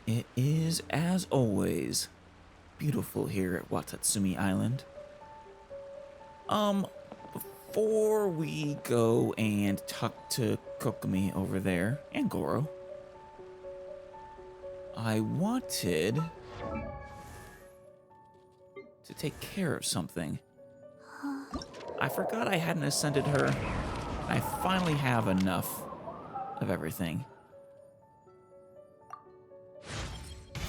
It is, as always, beautiful here at Watatsumi Island. Before we go and talk to Kokumi over there, and Goro, I wanted to take care of something. I forgot I hadn't ascended her, and I finally have enough of everything.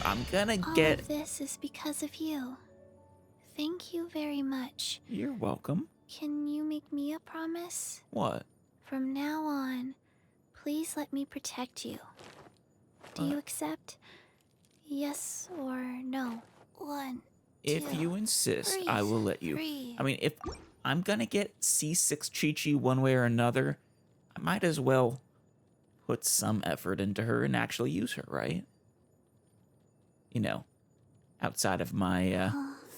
I'm gonna get... All of this is because of you. Thank you very much. You're welcome. Can you make me a promise? What? From now on, please let me protect you. Do you accept? Yes or no? One, If two, you insist, three, I will let you. three. I mean, if I'm gonna get C6 Chi-Chi one way or another, I might as well put some effort into her and actually use her, right? You know, outside of my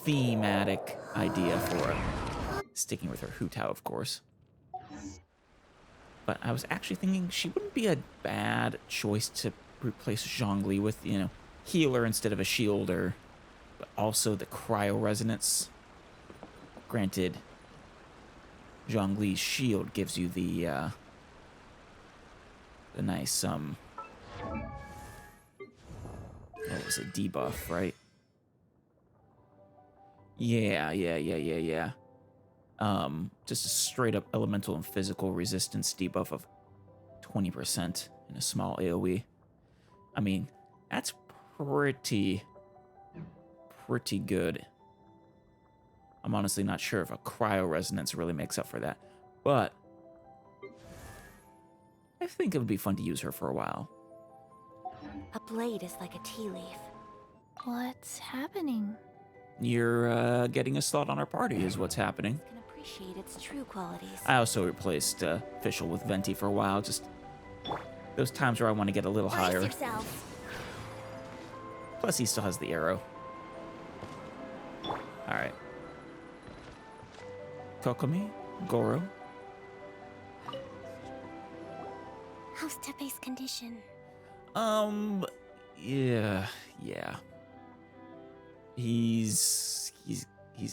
thematic idea for sticking with her Hu-Tao, of course. But I was actually thinking she wouldn't be a bad choice to replace Zhongli with, healer instead of a shielder, but also the cryo resonance. Granted, Zhongli's shield gives you the nice, what was it, debuff, right? Yeah. Just a straight up elemental and physical resistance debuff of 20% in a small AoE. I mean, that's pretty good. I'm honestly not sure if a cryo resonance really makes up for that, but I think it would be fun to use her for a while. A blade is like a tea leaf. What's happening? You're getting a slot on our party is what's happening. Can appreciate its true qualities. I also replaced Fischl with Venti for a while, just those times where I want to get a little higher. Brace yourselves. Plus, he still has the arrow. Alright. Kokumi, Goro. How's Tepe's condition? Yeah. He's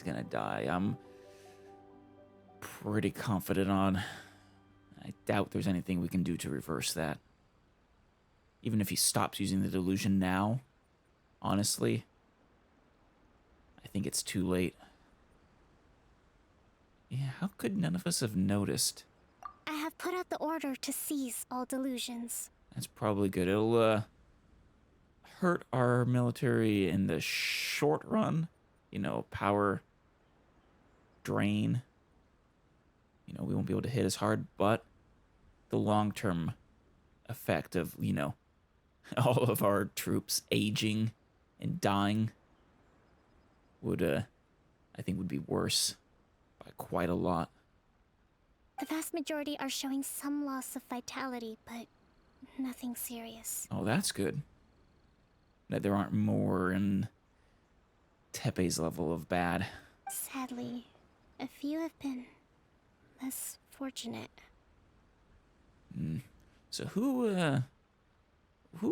gonna die. I'm pretty confident on. I doubt there's anything we can do to reverse that. Even if he stops using the delusion now, honestly, I think it's too late. Yeah, how could none of us have noticed? I have put out the order to seize all delusions. That's probably good. It'll hurt our military in the short run. Power drain. We won't be able to hit as hard, but the long-term effect of, all of our troops aging and dying would, I think would be worse by quite a lot. The vast majority are showing some loss of vitality, but nothing serious. Oh, that's good. That there aren't more in Tepe's level of bad. Sadly, a few have been less fortunate. So who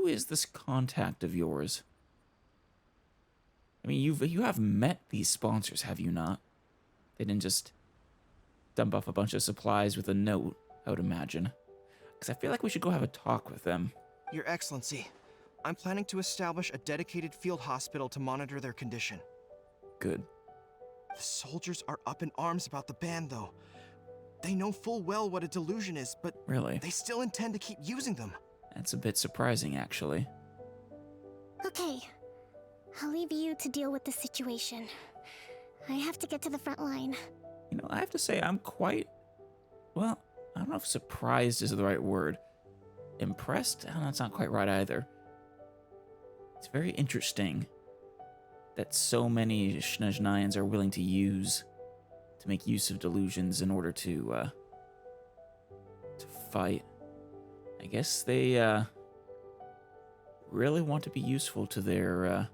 is this contact of yours? I mean, you have met these sponsors, have you not? They didn't just dump off a bunch of supplies with a note, I would imagine. Because I feel like we should go have a talk with them. Your Excellency, I'm planning to establish a dedicated field hospital to monitor their condition. Good. The soldiers are up in arms about the ban, though. They know full well what a delusion is, but Really? they still intend to keep using them. That's a bit surprising, actually. Okay, I'll leave you to deal with the situation. I have to get to the front line. I have to say, I'm quite, well, I don't know if surprised is the right word. Impressed? I don't know, that's not quite right either. It's very interesting that so many Snezhnayans are willing to make use of delusions in order to fight. I guess they, really want to be useful to their,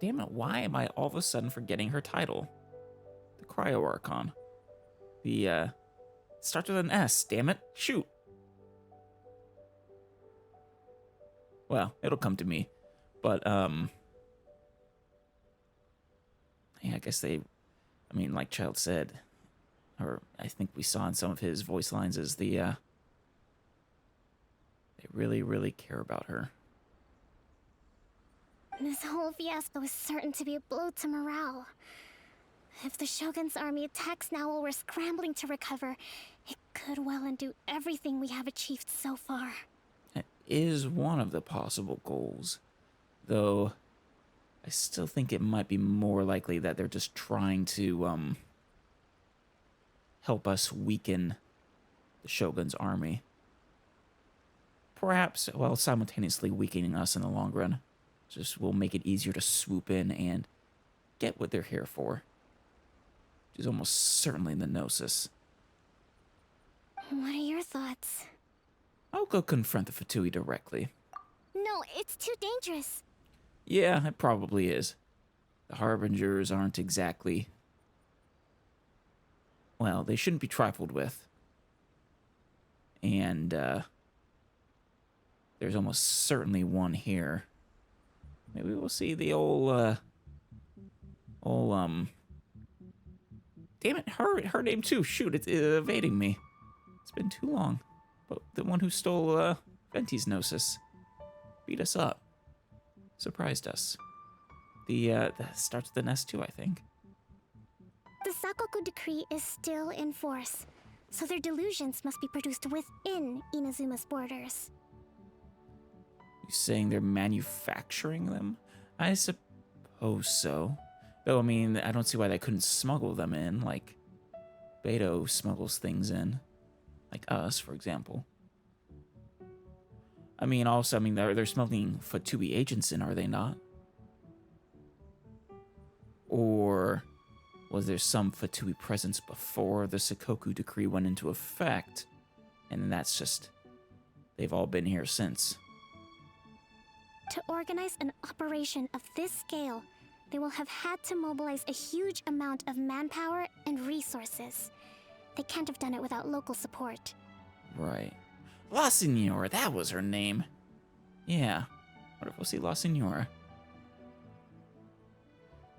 damn it, why am I all of a sudden forgetting her title? The Cryo Archon. The, starts with an S, damn it. Shoot. Well, it'll come to me. But, yeah, I guess they, I mean, like Child said, or I think we saw in some of his voice lines, is they really, really care about her. This whole fiasco is certain to be a blow to morale. If the Shogun's army attacks now while we're scrambling to recover, it could well undo everything we have achieved so far. That is one of the possible goals, though I still think it might be more likely that they're just trying to help us weaken the Shogun's army. Perhaps while simultaneously weakening us in the long run. Just will make it easier to swoop in and get what they're here for. Which is almost certainly the Gnosis. What are your thoughts? I'll go confront the Fatui directly. No, it's too dangerous. Yeah, it probably is. The Harbingers aren't exactly... Well, they shouldn't be trifled with. And, there's almost certainly one here. Maybe we'll see the old, damn it, her name too. Shoot, it's evading me. It's been too long. But the one who stole, Venti's Gnosis beat us up. Surprised us. The starts with an S too, I think. The Sakoku decree is still in force, so their delusions must be produced within Inazuma's borders. You saying they're manufacturing them? I suppose so. Though, I mean, I don't see why they couldn't smuggle them in, like Beto smuggles things in. Like us, for example. I mean, also, I mean, they're smuggling Fatui agents in, are they not? Or was there some Fatui presence before the Sakoku decree went into effect? And that's just... they've all been here since. To organize an operation of this scale, they will have had to mobilize a huge amount of manpower and resources. They can't have done it without local support. Right. La Signora, that was her name. Yeah. What if we'll see La Signora?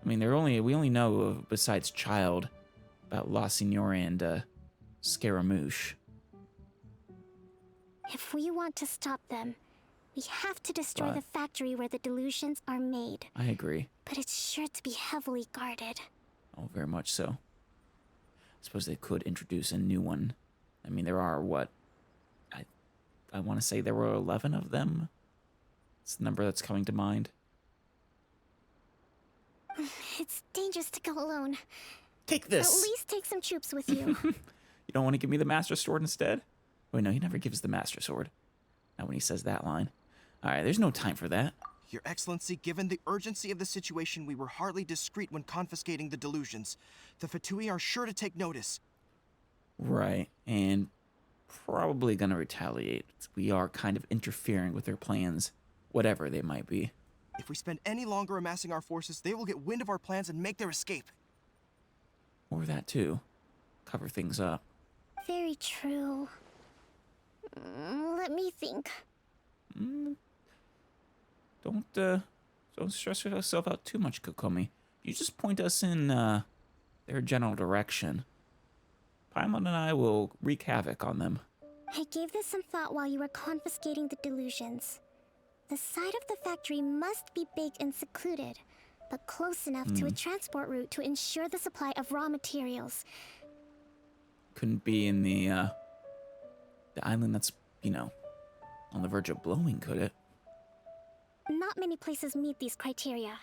I mean, we only know of, besides Child, about La Signora and Scaramouche. If we want to stop them, we have to destroy the factory where the delusions are made. I agree. But it's sure to be heavily guarded. Oh, very much so. I suppose they could introduce a new one. I mean, there are, what? I want to say there were 11 of them. It's the number that's coming to mind. It's dangerous to go alone. Take this! At least take some troops with you. You don't want to give me the Master Sword instead? Wait, no, he never gives the Master Sword. Not when he says that line. Alright, there's no time for that. Your Excellency, given the urgency of the situation, we were hardly discreet when confiscating the delusions. The Fatui are sure to take notice. Right, and probably gonna retaliate. We are kind of interfering with their plans, whatever they might be. If we spend any longer amassing our forces, they will get wind of our plans and make their escape. Or that too. Cover things up. Very true. Let me think. Don't stress yourself out too much, Kokomi. You just point us in, their general direction. Paimon and I will wreak havoc on them. I gave this some thought while you were confiscating the delusions. The side of the factory must be big and secluded, but close enough to a transport route to ensure the supply of raw materials. Couldn't be in the island that's, you know, on the verge of blowing, could it? Not many places meet these criteria.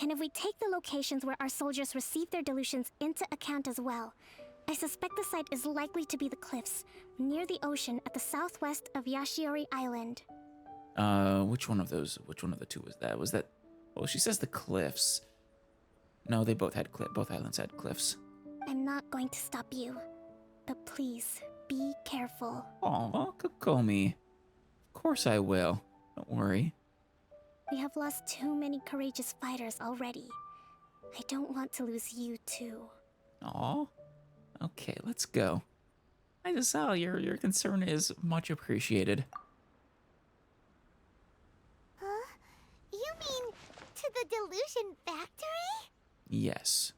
And if we take the locations where our soldiers receive their delusions into account as well, I suspect the site is likely to be the cliffs, near the ocean at the southwest of Yashiori Island. Which one of the two was that? Was that... Well, she says the cliffs. No, they both had both islands had cliffs. I'm not going to stop you. But please, be careful. Aw, Kokomi. Of course I will. Don't worry. We have lost too many courageous fighters already. I don't want to lose you too. Aw. Okay, let's go. I just saw your concern is much appreciated. to the Delusion Factory? Yes.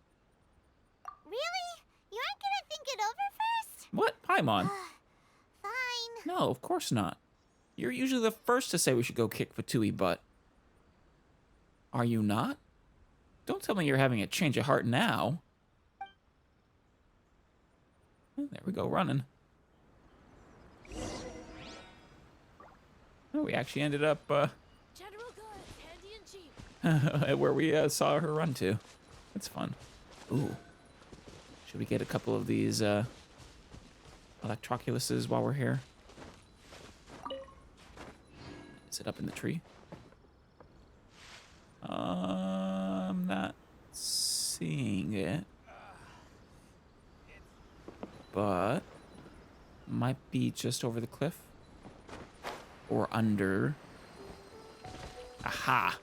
Really? You aren't gonna think it over first? What? Paimon? Fine. No, of course not. You're usually the first to say we should go kick Fatui butt. Are you not? Don't tell me you're having a change of heart now. Oh, there we go, running. Oh, we actually ended up General good, handy and cheap. at where we saw her run to. That's fun. Ooh. Should we get a couple of these electroculuses while we're here? Is it up in the tree? I'm not seeing it. But might be just over the cliff. Or under. Aha!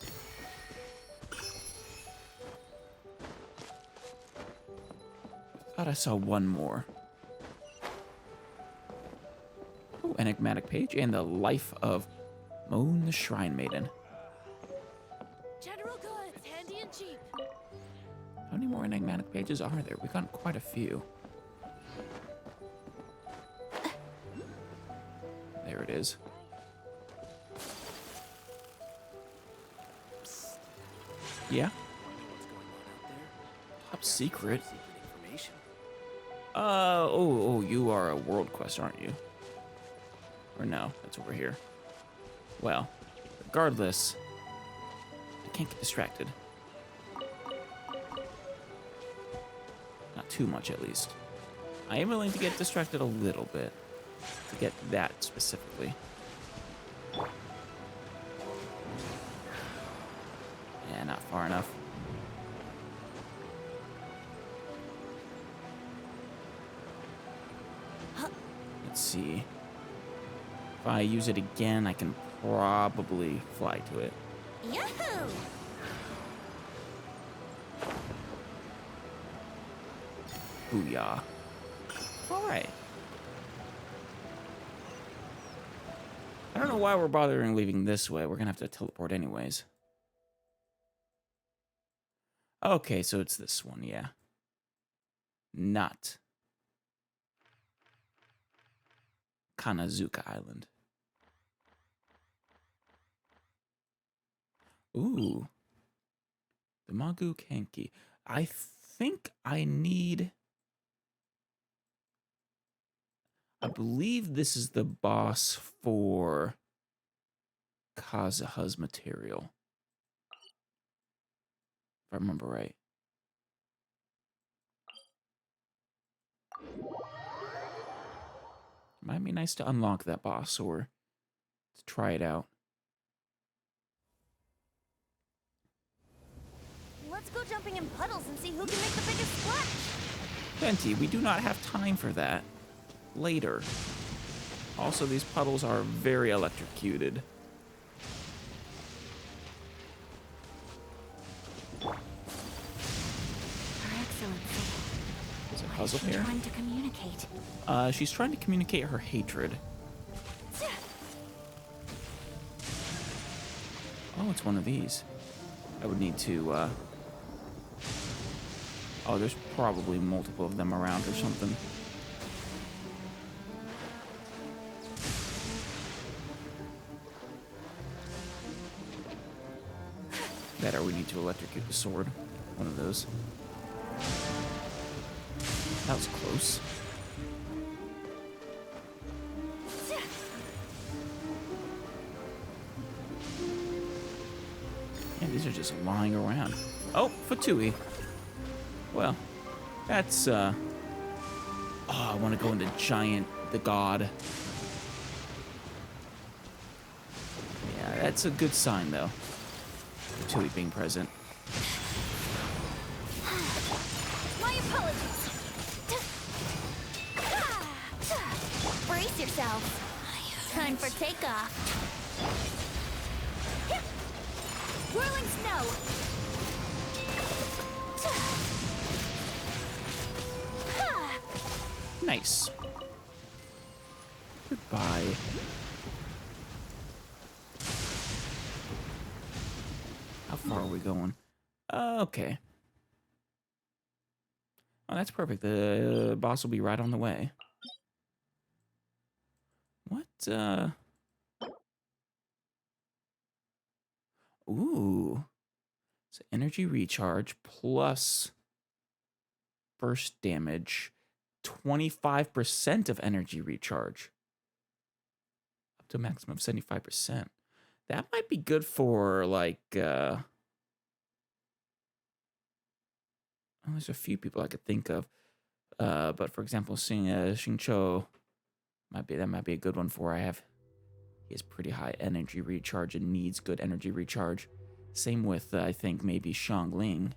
Thought I saw one more. Oh, enigmatic page and the life of Moon the Shrine Maiden. General goods, handy and cheap. How many more enigmatic pages are there? We've gotten quite a few. There it is. Yeah? Top secret? Oh, you are a world quest, aren't you? Or no, that's over here. Well, regardless, I can't get distracted. Not too much, at least. I am willing to get distracted a little bit to get that specifically. Yeah, not far enough. Let's see. If I use it again, I can probably fly to it. Yahoo! Booyah. Alright. I don't know why we're bothering leaving this way. We're gonna have to teleport anyways. Okay, so it's this one, yeah. Not Kanazuka Island. Ooh. The Maguu Kenki. I think I need... I believe this is the boss for Kazuha's material. If I remember right. Might be nice to unlock that boss or to try it out. Let's go jumping in puddles and see who can make the biggest splash. Venti, we do not have time for that. Later. Also, these puddles are very electrocuted. Her Excellency. There's a puzzle here. Trying to communicate. She's trying to communicate her hatred. Oh, it's one of these. I would need to, Oh, there's probably multiple of them around or something. Better, we need to electrocute the sword. One of those. That was close. Yeah, these are just lying around. Oh, Fatui. Well, that's, Oh, I want to go into Giant the God. Yeah, that's a good sign, though. Fatui being present. My apologies. Brace yourself. Time for takeoff. Whirling snow. Nice. Goodbye. How far are we going? Okay. Oh, that's perfect. The boss will be right on the way. What, Ooh. So energy recharge plus burst damage. 25% of energy recharge. Up to a maximum of 75%. That might be good for, like, oh, there's a few people I could think of. But for example, Xingqiu that might be a good one for. He has pretty high energy recharge and needs good energy recharge. Same with I think maybe Xiangling.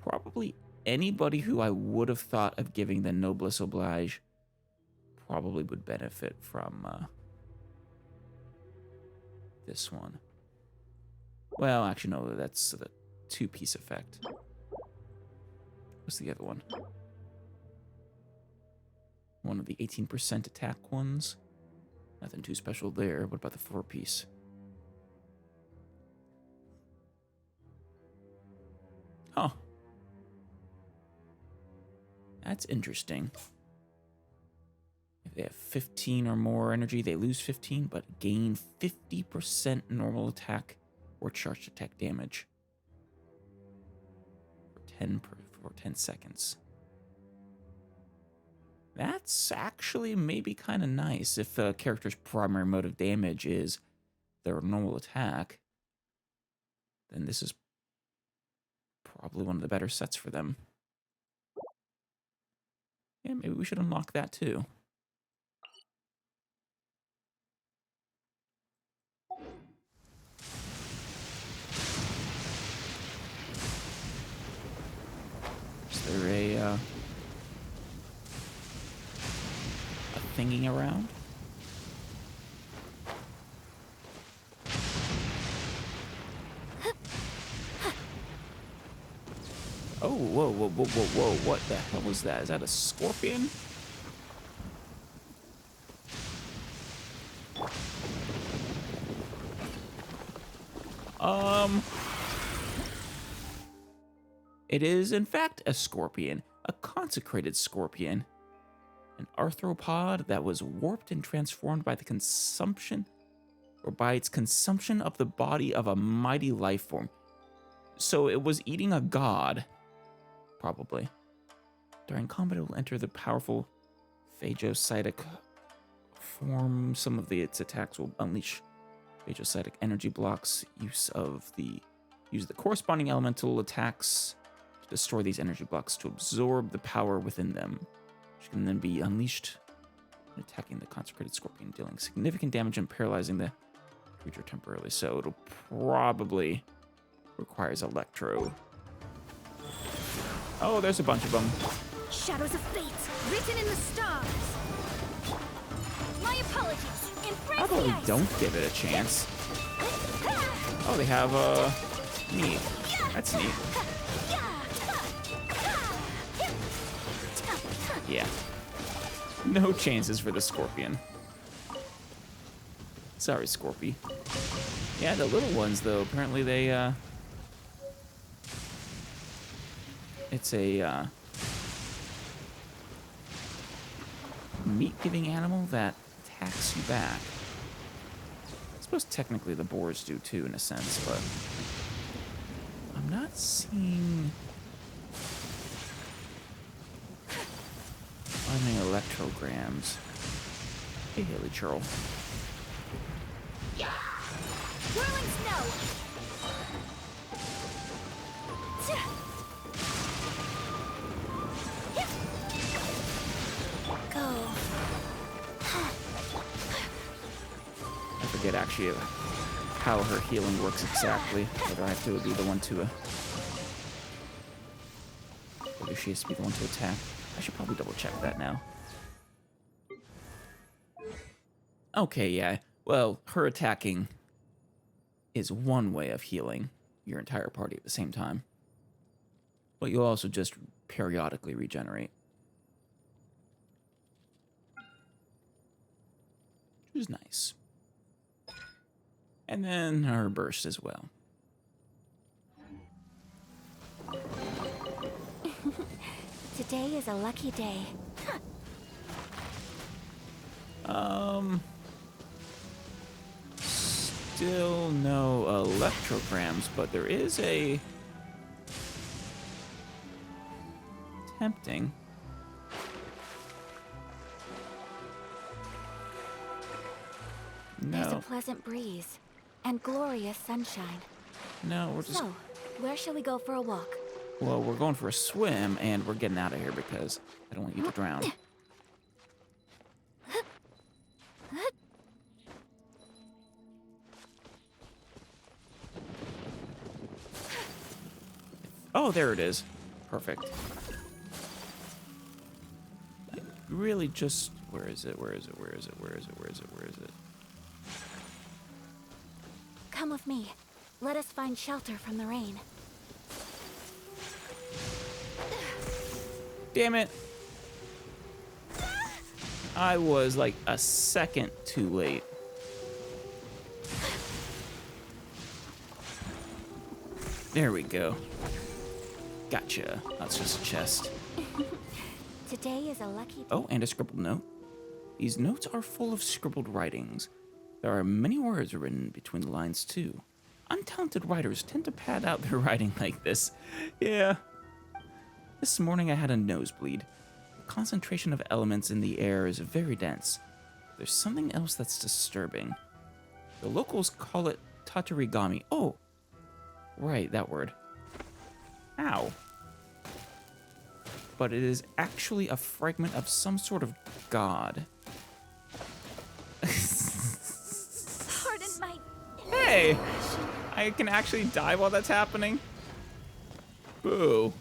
Probably anybody who I would have thought of giving the Noblesse Oblige probably would benefit from this one. Well, actually no, that's the 2-piece effect. What's the other one? One of the 18% attack ones. Nothing too special there. What about the 4-piece? Huh. That's interesting. If they have 15 or more energy, they lose 15, but gain 50% normal attack or charged attack damage. For 10 seconds. That's actually maybe kind of nice if the character's primary mode of damage is their normal attack. Then this is probably one of the better sets for them. Yeah, maybe we should unlock that too. Is there a thingy around? Oh, whoa, whoa, whoa, whoa, whoa, what the hell was that? Is that a scorpion? It is, in fact, a scorpion. A consecrated scorpion. An arthropod that was warped and transformed by the consumption, or by its consumption of the body of a mighty life form. So it was eating a god. Probably. During combat, it will enter the powerful phagocytic form. Some of its attacks will unleash phagocytic energy blocks. Use the corresponding elemental attacks to destroy these energy blocks to absorb the power within them, which can then be unleashed, attacking the consecrated scorpion, dealing significant damage and paralyzing the creature temporarily. So it'll probably requires electro. Oh, there's a bunch of them. Shadows of fate, written in the stars. My apologies. How about we don't give it a chance? Oh, they have neat. That's neat. Yeah. No chances for the scorpion. Sorry, Scorpy. Yeah, the little ones though, apparently they it's a meat-giving animal that attacks you back. I suppose technically the boars do too, in a sense, but I'm not seeing any electrograms. Hey, Haley Churl. Whirling snow! Go. I forget actually how her healing works exactly. Whether I have to be the one to whether she has to be the one to attack. I should probably double check that now. Okay, yeah. Well, her attacking is one way of healing your entire party at the same time. But you'll also just periodically regenerate. Which is nice. And then our burst as well. Today is a lucky day. Still no electrograms, but there is a tempting. There's a No, pleasant breeze and glorious sunshine. no, we're just, So, where shall we go for a walk? well, we're going for a swim and we're getting out of here because I don't want you to drown. Oh, there it is. Perfect. I really just, where is it? Where is it? Where is it? Where is it? Where is it? Where is it? Come with me. Let us find shelter from the rain. Damn it. I was like a second too late. There we go. Gotcha. That's just a chest. Today is a lucky day. Oh, and a scribbled note. These notes are full of scribbled writings. There are many words written between the lines, too. Untalented writers tend to pad out their writing like this. Yeah. This morning I had a nosebleed. The concentration of elements in the air is very dense. There's something else that's disturbing. The locals call it tatarigami. Oh, right, that word. Ow. But it is actually a fragment of some sort of god. Pardon my... Hey! I can actually die while that's happening? Boo.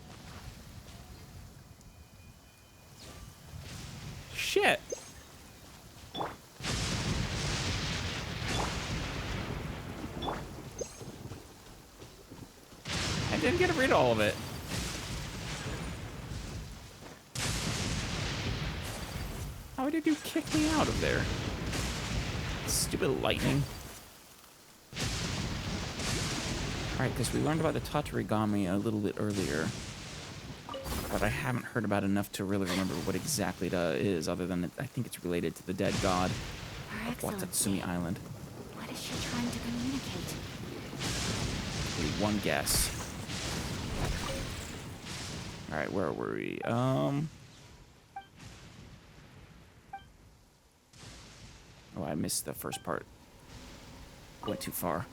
Shit. I didn't get to read all of it. How did you kick me out of there? Stupid lightning. Alright, because we learned about the tatarigami a little bit earlier. But I haven't heard about enough to really remember what exactly it is, other than I think it's related to the dead god Her of Excellency. Watatsumi Island. What is she trying to communicate? One guess. Alright, where were we? Oh, I missed the first part. Went too far.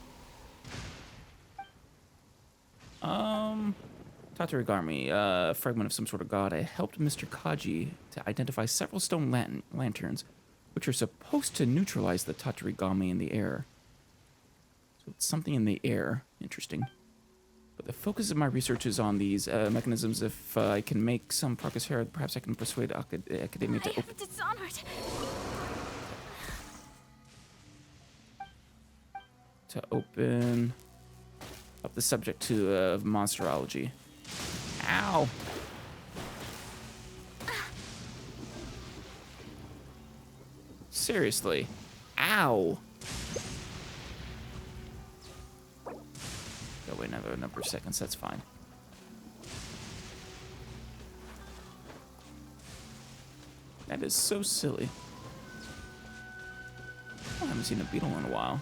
Tatarigami, a fragment of some sort of god. I helped Mr. Kaji to identify several stone lanterns, which are supposed to neutralize the tatarigami in the air. So it's something in the air. Interesting. But the focus of my research is on these mechanisms. If I can make some progress here, perhaps I can persuade Academia to I open... am dishonored. to open up the subject to monsterology. Ow! Seriously. Ow! Oh, wait, another number of seconds, that's fine. That is so silly. I haven't seen a beetle in a while.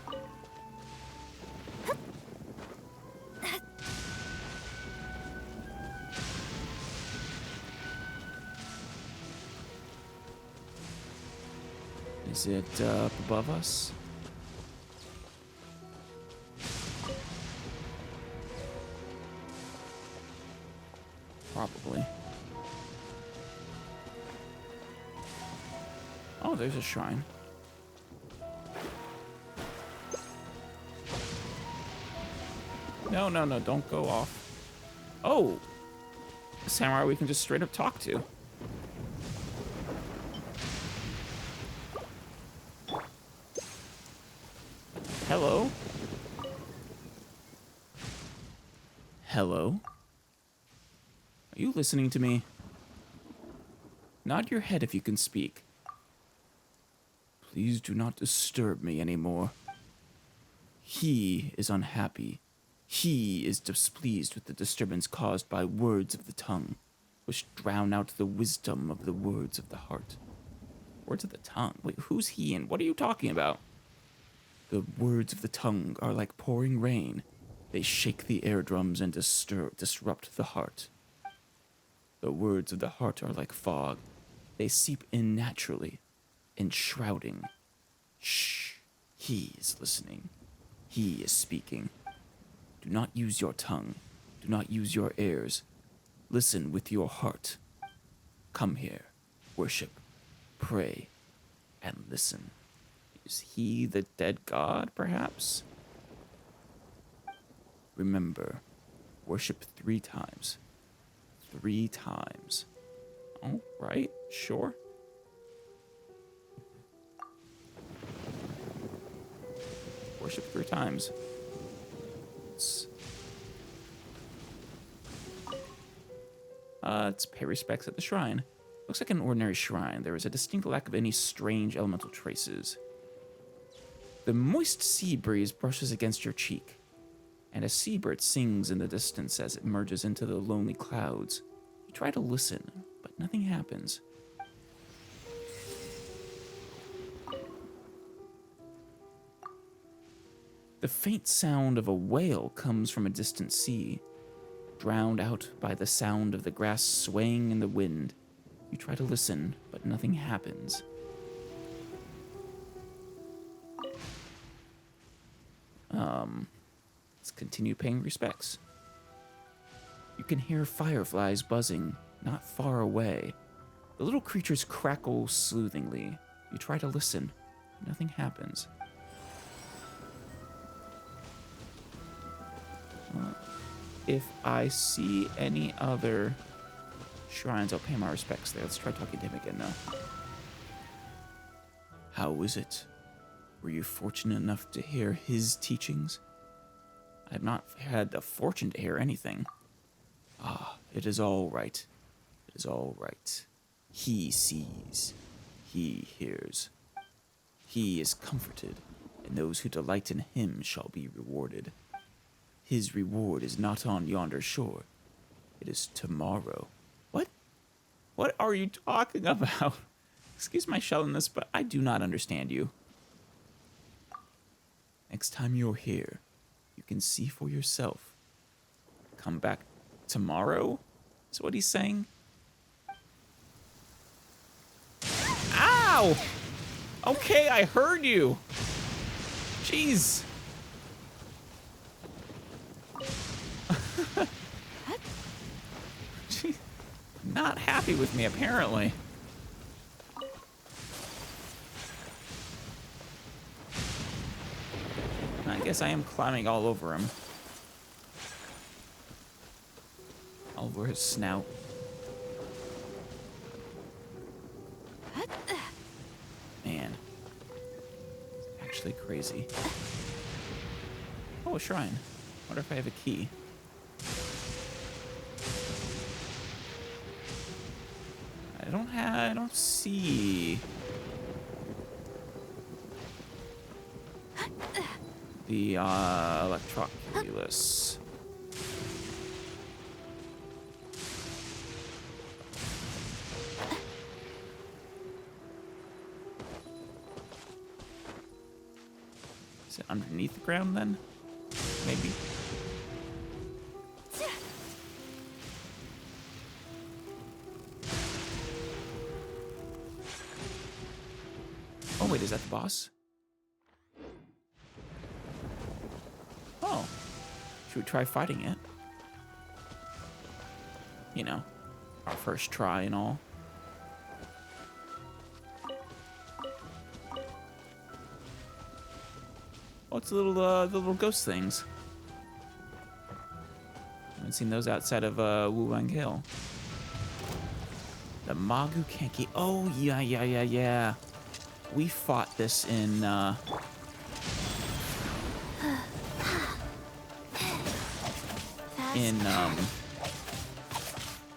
Is it up above us? Probably. Oh, there's a shrine. No, no, no, don't go off. Oh! A samurai we can just straight up talk to. Hello? Hello? Are you listening to me? Nod your head if you can speak. Please do not disturb me anymore. He is unhappy. He is displeased with the disturbance caused by words of the tongue, which drown out the wisdom of the words of the heart. Words of the tongue? Wait, who's he and what are you talking about? The words of the tongue are like pouring rain. They shake the eardrums and disrupt the heart. The words of the heart are like fog. They seep in naturally, enshrouding. Shh. He is listening. He is speaking. Do not use your tongue. Do not use your ears. Listen with your heart. Come here. Worship. Pray. And listen. Is he the dead god, perhaps? Remember, worship 3 times. 3 times. All right, sure. Worship 3 times. Let's pay respects at the shrine. Looks like an ordinary shrine. There is a distinct lack of any strange elemental traces. The moist sea breeze brushes against your cheek, and a seabird sings in the distance as it merges into the lonely clouds. You try to listen, but nothing happens. The faint sound of a whale comes from a distant sea, drowned out by the sound of the grass swaying in the wind. You try to listen, but nothing happens. Let's continue paying respects. You can hear fireflies buzzing not far away. The little creatures crackle soothingly. You try to listen. Nothing happens. If I see any other shrines, I'll pay my respects there. Let's try talking to him again now. How is it? Were you fortunate enough to hear his teachings? I have not had the fortune to hear anything. Ah, it is all right. It is all right. He sees. He hears. He is comforted, and those who delight in him shall be rewarded. His reward is not on yonder shore. It is tomorrow. What? What are you talking about? Excuse my shallowness, but I do not understand you. Next time you're here, you can see for yourself. Come back tomorrow? Is what he's saying? Ow! Okay, I heard you. Jeez. She's not happy with me, apparently. I guess I am climbing all over him. All over his snout. Man. It's actually crazy. Oh, a shrine. Wonder if I have a key. I don't see the electroculus. Is it underneath the ground then? Maybe. Oh wait, is that the boss? Oh. Should we try fighting it? You know, our first try and all. Oh, it's the little ghost things. Haven't seen those outside of Wuwang Hill. The Maguu Kenki. Oh yeah. We fought this in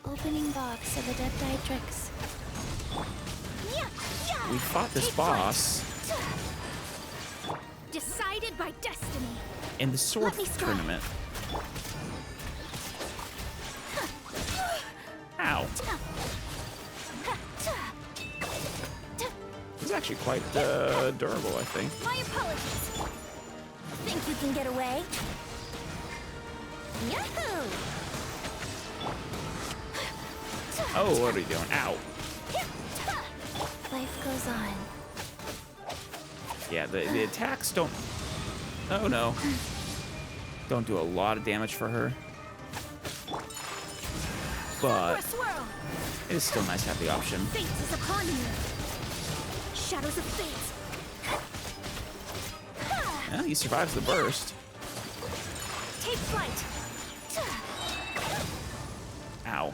Opening box of Adeptitrix. we fought this boss. Decided? Decided by destiny. in the sword Let me try. tournament. Ow. This is actually quite durable, I think. My apologies. Think you can get away? Yahoo! Oh, what are you doing? Ow. Life goes on. Yeah, the attacks don't... Oh, no. Don't do a lot of damage for her. But it's still nice to have the option. Fate is upon you. Shadows of fate. Well, he survives the burst. Take flight. Ow.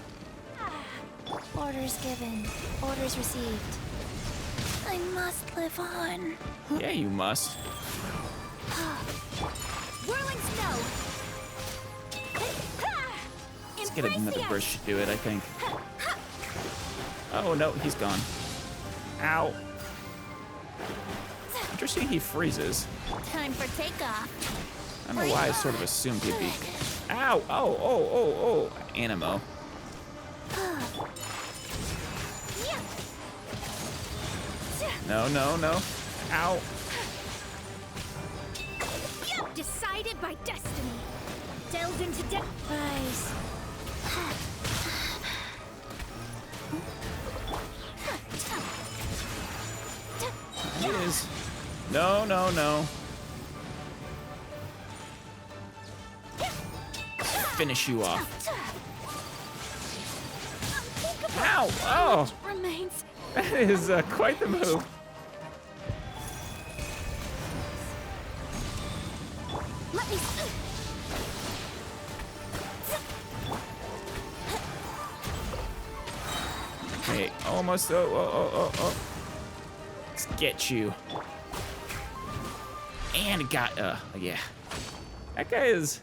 Orders given. Orders received. I must live on. Yeah, you must. Whirling snow. Let's get another burst to do it, I think. Oh, no, he's gone. Ow. Interesting, he freezes. Time for takeoff. I don't know why I sort of assumed he'd be... Ow! Oh! Animo. No. Ow. Decided by destiny. Delved into death. Rise. He is. No. Finish you off. Ow! Oh! Remains. That is quite the move. Let me. Okay, almost. Oh. Let's get you. And got. Yeah. That guy is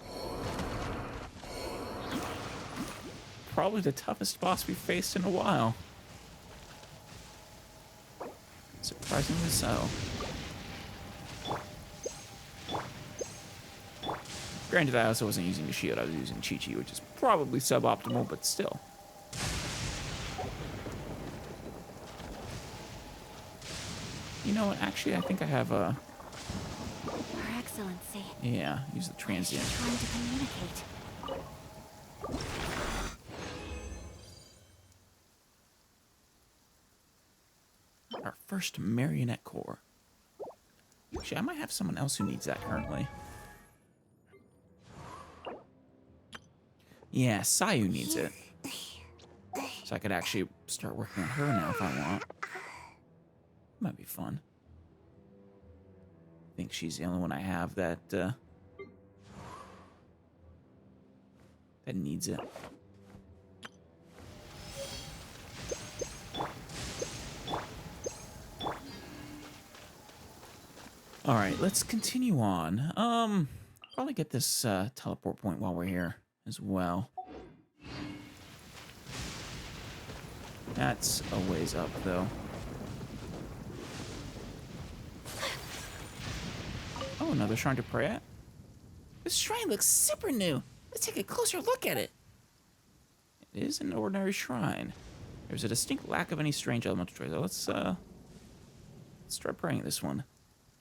probably the toughest boss we've faced in a while. Surprisingly so. Granted, I also wasn't using the shield, I was using Chi-Chi, which is probably suboptimal, but still. You know what, actually, I think I have a... Your Excellency. Yeah, use the transient. Trying to communicate. Our first marionette core. Actually, I might have someone else who needs that currently. Yeah, Sayu needs it. So I could actually start working on her now if I want. Might be fun. I think she's the only one I have that that needs it. All right, let's continue on. Probably get this teleport point while we're here as well. That's a ways up, though. Oh, another shrine to pray at. This shrine looks super new. Let's take a closer look at it. It is an ordinary shrine. There's a distinct lack of any strange elemental traits. Let's try praying this one.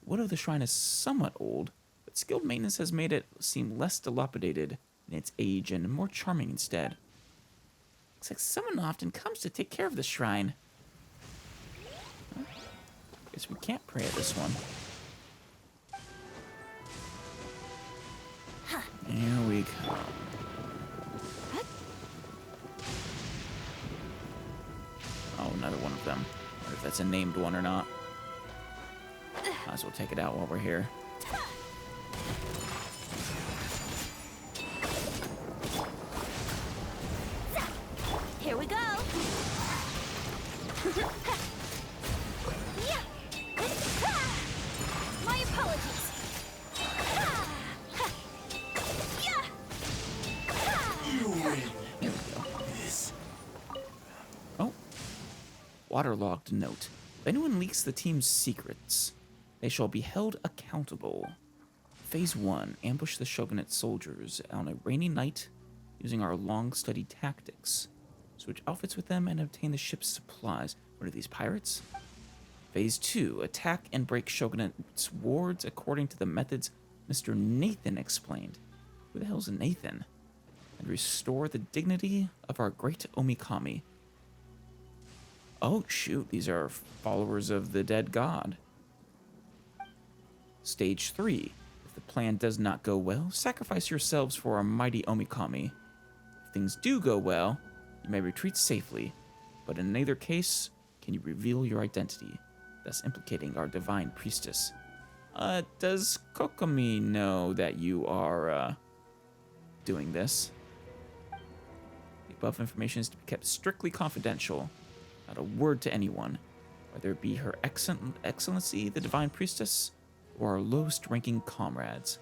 The wood of the shrine is somewhat old, but skilled maintenance has made it seem less dilapidated in its age and more charming instead. Looks like someone often comes to take care of the shrine. Guess we can't pray at this one. Here we come. Oh, another one of them. I wonder if that's a named one or not. Might as well take it out while we're here. Here we go. My apologies. There we go. Oh. Waterlogged note. If anyone leaks the team's secrets, they shall be held accountable. Phase 1, ambush the Shogunate soldiers on a rainy night using our long-studied tactics. Switch outfits with them and obtain the ship's supplies. What are these, pirates? Phase 2, attack and break Shogunate's wards according to the methods Mr. Nathan explained. Who the hell's Nathan? And restore the dignity of our great Omikami. Oh, shoot, these are followers of the dead god. Stage 3. If the plan does not go well, sacrifice yourselves for our mighty Omikami. If things do go well, you may retreat safely, but in neither case can you reveal your identity, thus implicating our divine priestess. Does Kokomi know that you are, doing this? The above information is to be kept strictly confidential. Not a word to anyone, whether it be Her Excellency, the Divine Priestess, or our lowest-ranking comrades.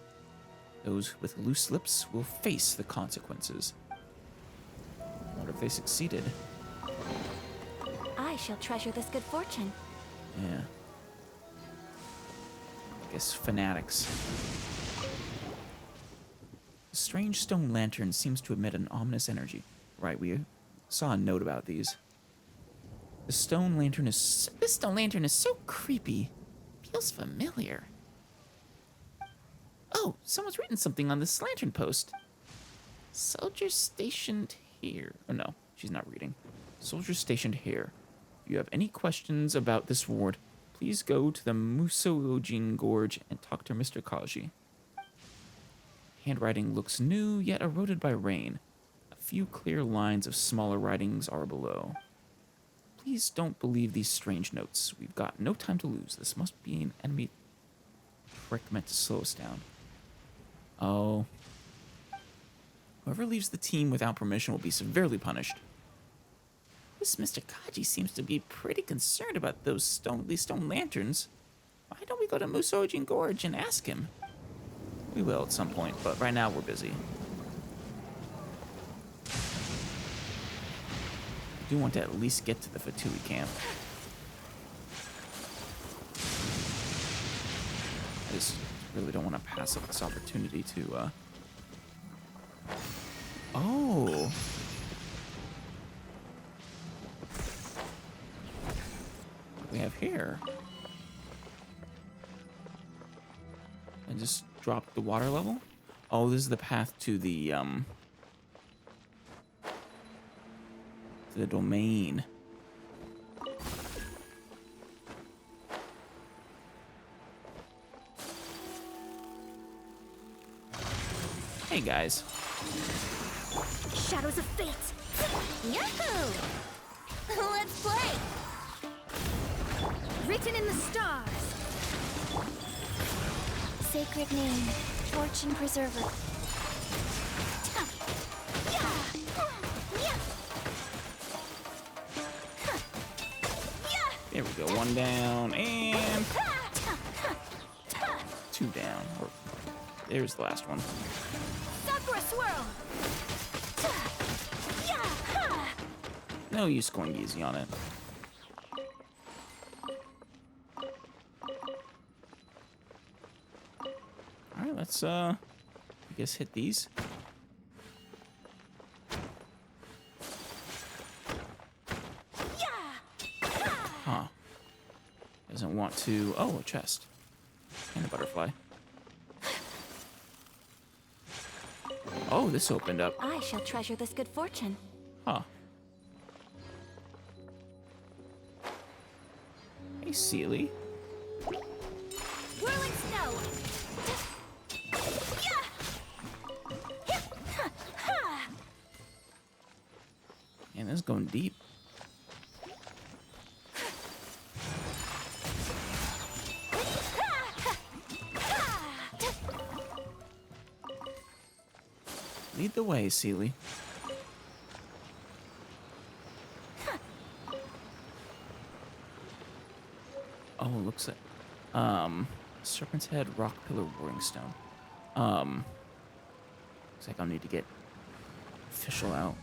Those with loose lips will face the consequences. What if they succeeded? I shall treasure this good fortune. Yeah. I guess fanatics. The strange stone lantern seems to emit an ominous energy. Right, we saw a note about these. This stone lantern is so creepy. Feels familiar. Oh, someone's written something on this lantern post. Soldiers stationed here. Oh no, she's not reading. Soldiers stationed here. If you have any questions about this ward, please go to the Musoojin Gorge and talk to Mr. Kaji. Handwriting looks new, yet eroded by rain. A few clear lines of smaller writings are below. Please don't believe these strange notes. We've got no time to lose. This must be an enemy trick meant to slow us down. Oh. Whoever leaves the team without permission will be severely punished. This Mr. Kaji seems to be pretty concerned about these stone lanterns. Why don't we go to Musoojin Gorge and ask him? We will at some point, but right now we're busy. I do want to at least get to the Fatui camp. I just really don't want to pass up this opportunity to, Oh! What do we have here? I just dropped the water level? Oh, this is the path to the domain. Hey, guys. Shadows of fate! Yahoo! Let's play! Written in the stars! Sacred name, Fortune Preserver. There we go. One down and two down. Or, there's the last one. Sakura swirl! No use going easy on it. Alright, let's I guess hit these. Huh. Doesn't want to. Oh, a chest. And a butterfly. Oh, this opened up. I shall treasure this good fortune. Huh. Hey, Seely. Whirling snow! Man, this is going deep. Lead the way, Seely. Oh, looks like Serpent's Head, Rock Pillar, Roaring Stone. Looks like I'll need to get official out.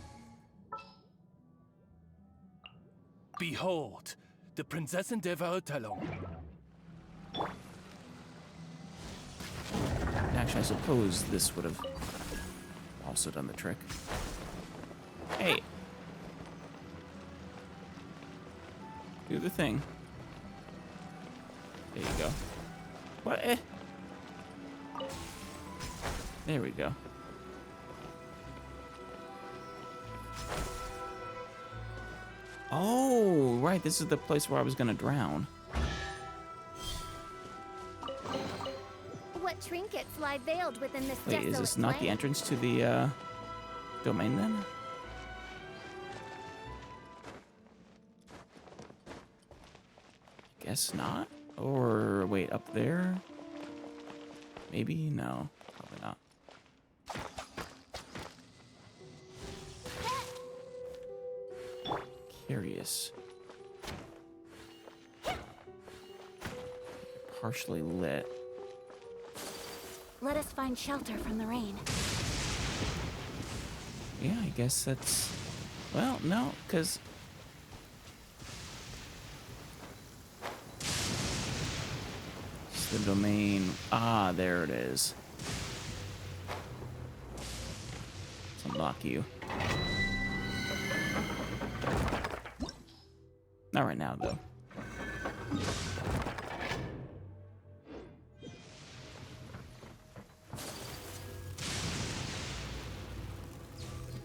Behold, the Prinzessin der Verurteilung. Now Actually, I suppose this would have also done the trick. Hey. Do the thing. There you go. What? Eh. There we go. Oh, right. This is the place where I was going to drown. What trinkets lie veiled within this Wait, is this not the entrance to the domain then? Guess not. Or wait, up there? Maybe? No, probably not. Curious. Partially lit. Let us find shelter from the rain. Yeah, I guess that's... Well, no, because... It's the domain... Ah, there it is. Let's unlock you. Not right now, though.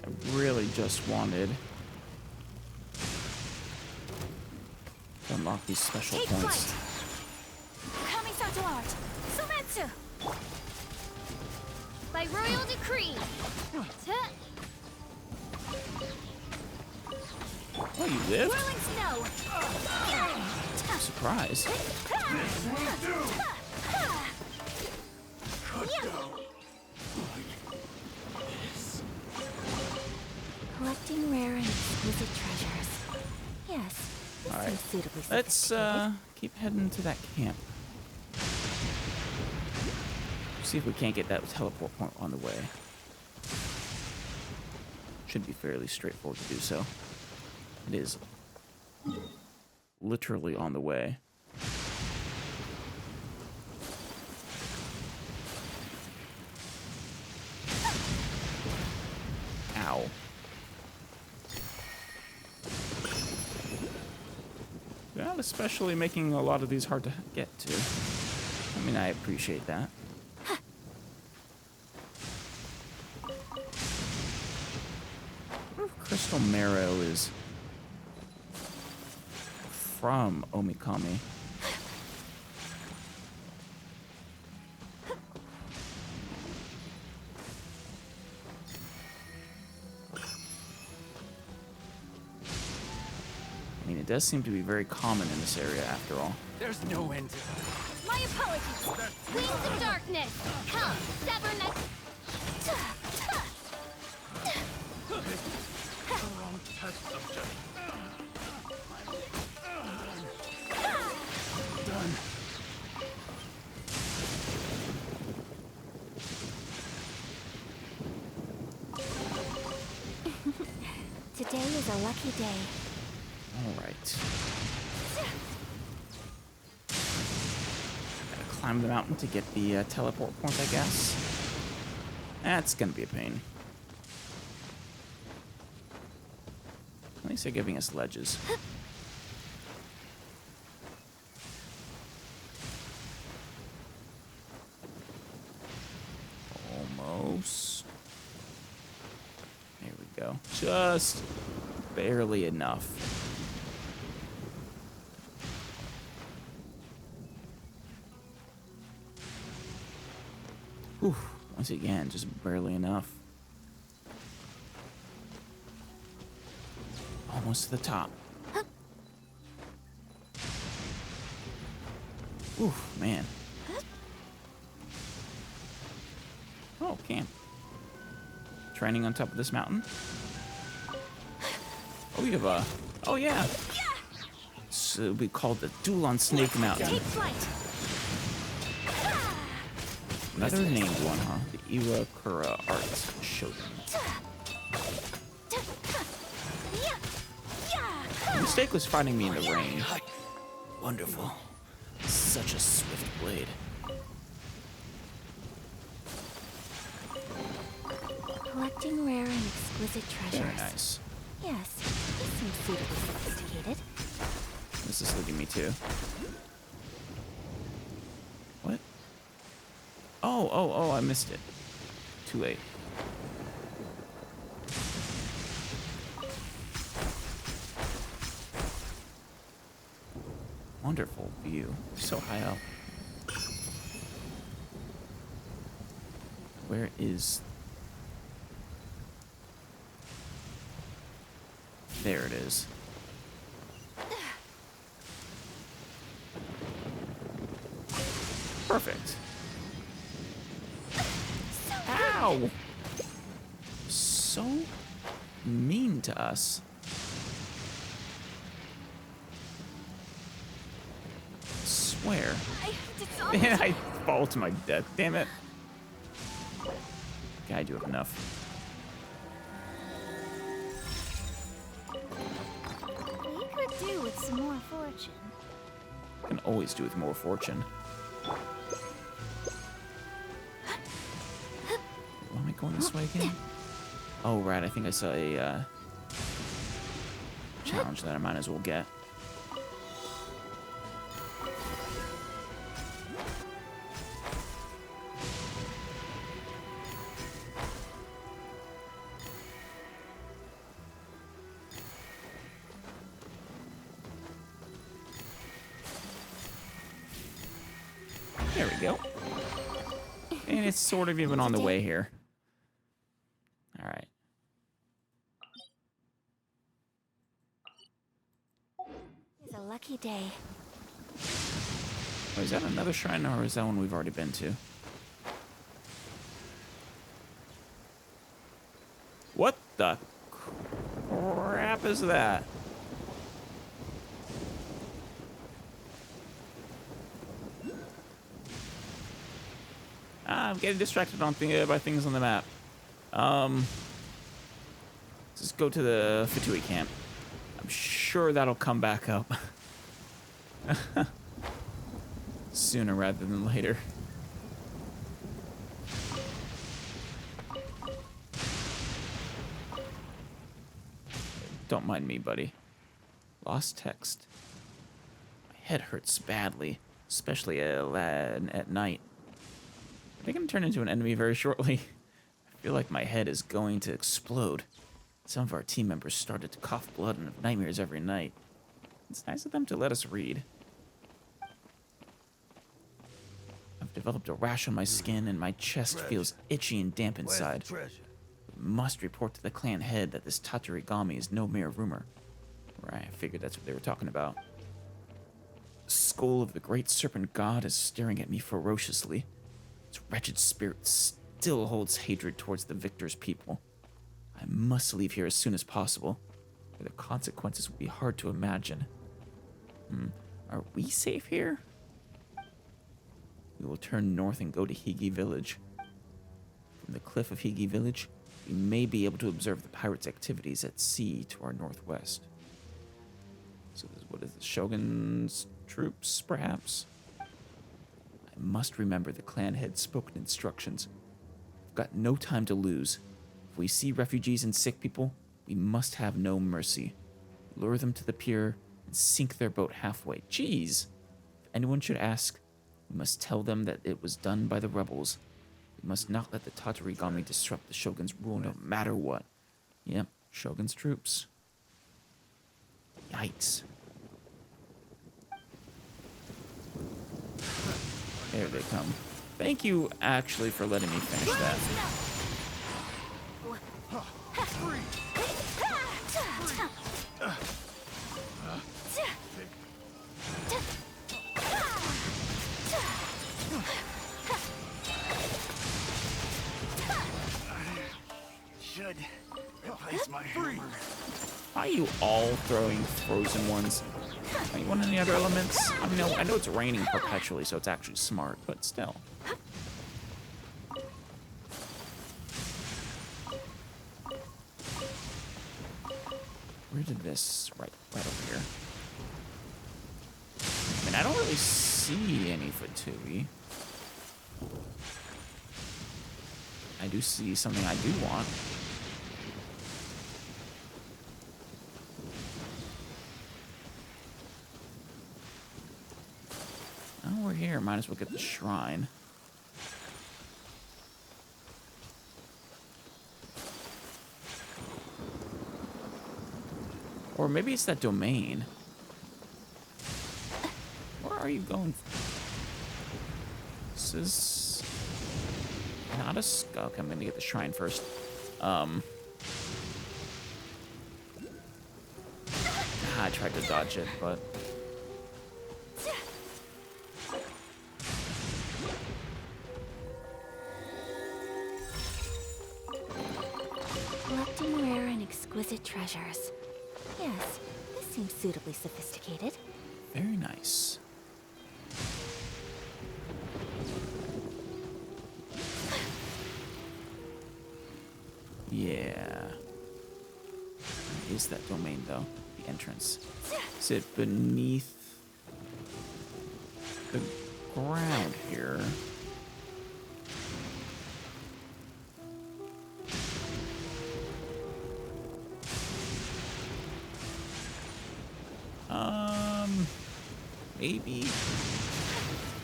I really just wanted to unlock these special Take points. flight! Kamisato art! Sumetsu! By royal decree! Oh, you lived? Whirling snow! I'm surprised. Collecting rare and exquisite treasures. Yes, this All right. seems suitably Let's sophisticated. keep heading to that camp. See if we can't get that teleport point on the way. Should be fairly straightforward to do so. It is literally on the way. Ow. Not especially making a lot of these hard to get to. I mean, I appreciate that. Crystal Marrow is from Omikami. I mean, it does seem to be very common in this area after all. There's no end to it. My apologies! Wings of darkness! Come, sever neck! Wrong test subject. Done. Today is a lucky day. All right. Gotta climb the mountain to get the teleport point, I guess. That's gonna be a pain. At least they're giving us ledges. Almost. There we go. Just barely enough. Whew. Once again, just barely enough. Almost to the top. Oof, man. Oh, camp. Training on top of this mountain. Oh, we have a... Oh, yeah. So it'll be called the Duel on Snake Mountain. Take flight! Another named one, huh? The Iwakura Arts Shogun. The mistake was finding me in the rain. Wonderful. Such a swift blade. Collecting rare and exquisite treasures. Very nice. Yes, this seems suitably sophisticated. This is leading me to. What? Oh, I missed it. Too late. Wonderful view. So high up. Where is... There it is. Perfect. Ow! So mean to us. Swear. Man, I fall to my death. Damn it. Okay, I do have enough. We could do with some more fortune. Can always do with more fortune. Why am I going this way again? Oh, right. I think I saw a challenge that I might as well get. There we go. And it's sort of even on the way here. All right. It's a lucky day. Oh, is that another shrine, or is that one we've already been to? What the crap is that? I'm getting distracted on by things on the map. Let's just go to the Fatui camp. I'm sure that'll come back up. Sooner rather than later. Don't mind me, buddy. Lost text. My head hurts badly, especially at night. I think I'm turning into an enemy very shortly. I feel like my head is going to explode. Some of our team members started to cough blood and have nightmares every night. It's nice of them to let us read. I've developed a rash on my skin and my chest feels itchy and damp inside. We must report to the clan head that this tatarigami is no mere rumor. Right, I figured that's what they were talking about. The skull of the great serpent god is staring at me ferociously. Its wretched spirit still holds hatred towards the victor's people. I must leave here as soon as possible, or the consequences will be hard to imagine. Are we safe here? We will turn north and go to Higi village. From the cliff of Higi village, we may be able to observe the pirates' activities at sea to our northwest. So this is what is the Shogun's troops, perhaps? I must remember the clan head's spoken instructions. We've got no time to lose. If we see refugees and sick people, we must have no mercy. Lure them to the pier and sink their boat halfway. Jeez! If anyone should ask, we must tell them that it was done by the rebels. We must not let the tatarigami disrupt the Shogun's rule no matter what. Yep, Shogun's troops. Yikes. There they come. Thank you, actually, for letting me finish that. Should replace my hammer. Why are you all throwing frozen ones? Don't you want any other elements? I mean, I know it's raining perpetually, so it's actually smart, but still. Where did this... Right over here. I mean, I don't really see any Fatui. I do see something I do want. Oh, we're here. Might as well get the shrine. Or maybe it's that domain. Where are you going? This is not a skull. Okay, I'm gonna get the shrine first. I tried to dodge it, but Collecting rare and exquisite treasures. Yes, this seems suitably sophisticated. very nice. Yeah. Where is that domain, though? The entrance. Is it beneath the ground here? Maybe.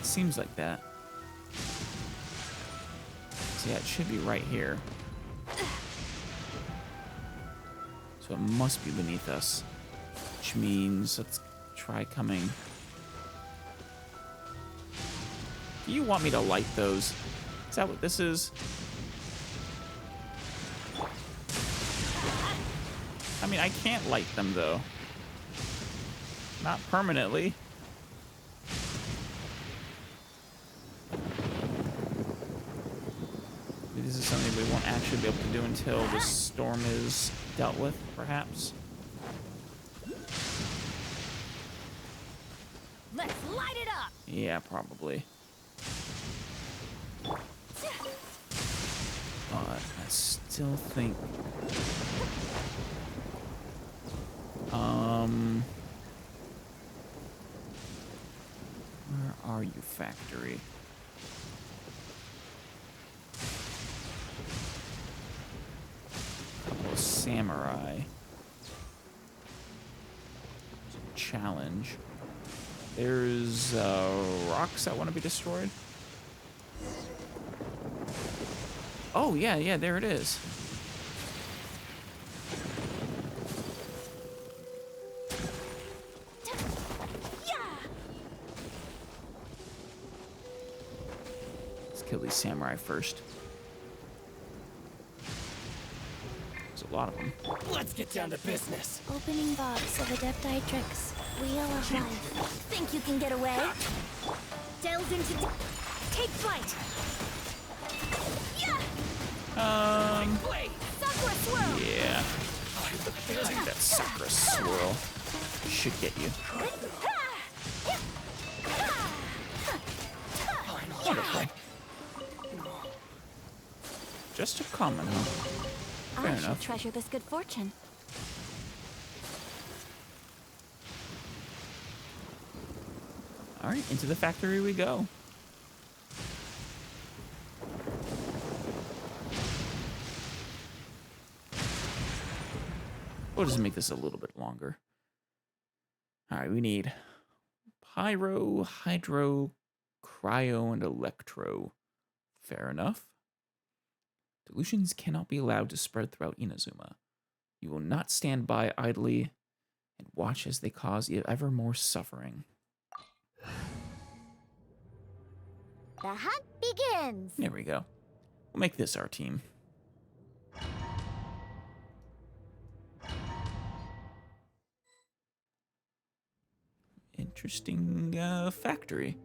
Seems like that. So yeah, it should be right here. So it must be beneath us. Which means, let's try coming. Do you want me to light those? Is that what this is? I mean, I can't light them, though. Not permanently. Maybe this is something we won't actually be able to do until the storm is dealt with, perhaps. Let's light it up! Yeah, probably. But I still think... Where are you, factory? Couple of samurai. Challenge. There's rocks that want to be destroyed. Oh, yeah, there it is. Let's kill these samurai first. There's a lot of them. Let's get down to business. Opening box of Adepti tricks. Wheel of life. Think you can get away? Delve into... Take flight! Sakura swirl! Yeah. I think that Sakura swirl should get you. Wonderful. Just a common, huh? Fair I should enough. treasure this good fortune. All right, into the factory we go. We'll just make this a little bit longer. All right, we need pyro, hydro, cryo, and electro. Fair enough. Delusions cannot be allowed to spread throughout Inazuma. You will not stand by idly and watch as they cause ever more suffering. The hunt begins. There we go. We'll make this our team. Interesting factory.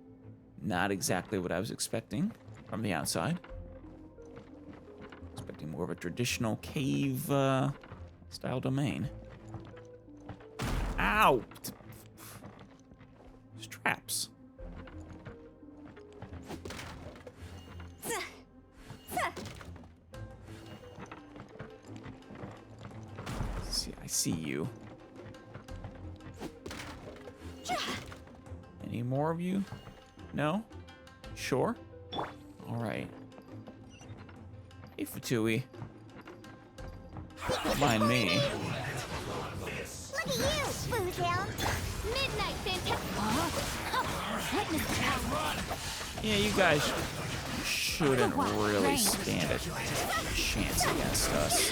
Not exactly what I was expecting from the outside. Expecting more of a traditional cave style domain. Ow! There's traps. See, I see you. Any more of you? No? Sure? Alright. Hey, Fatui. Don't mind me. Look at you, Food Hound. Midnight fantastic... Yeah, you guys shouldn't really stand a chance against us.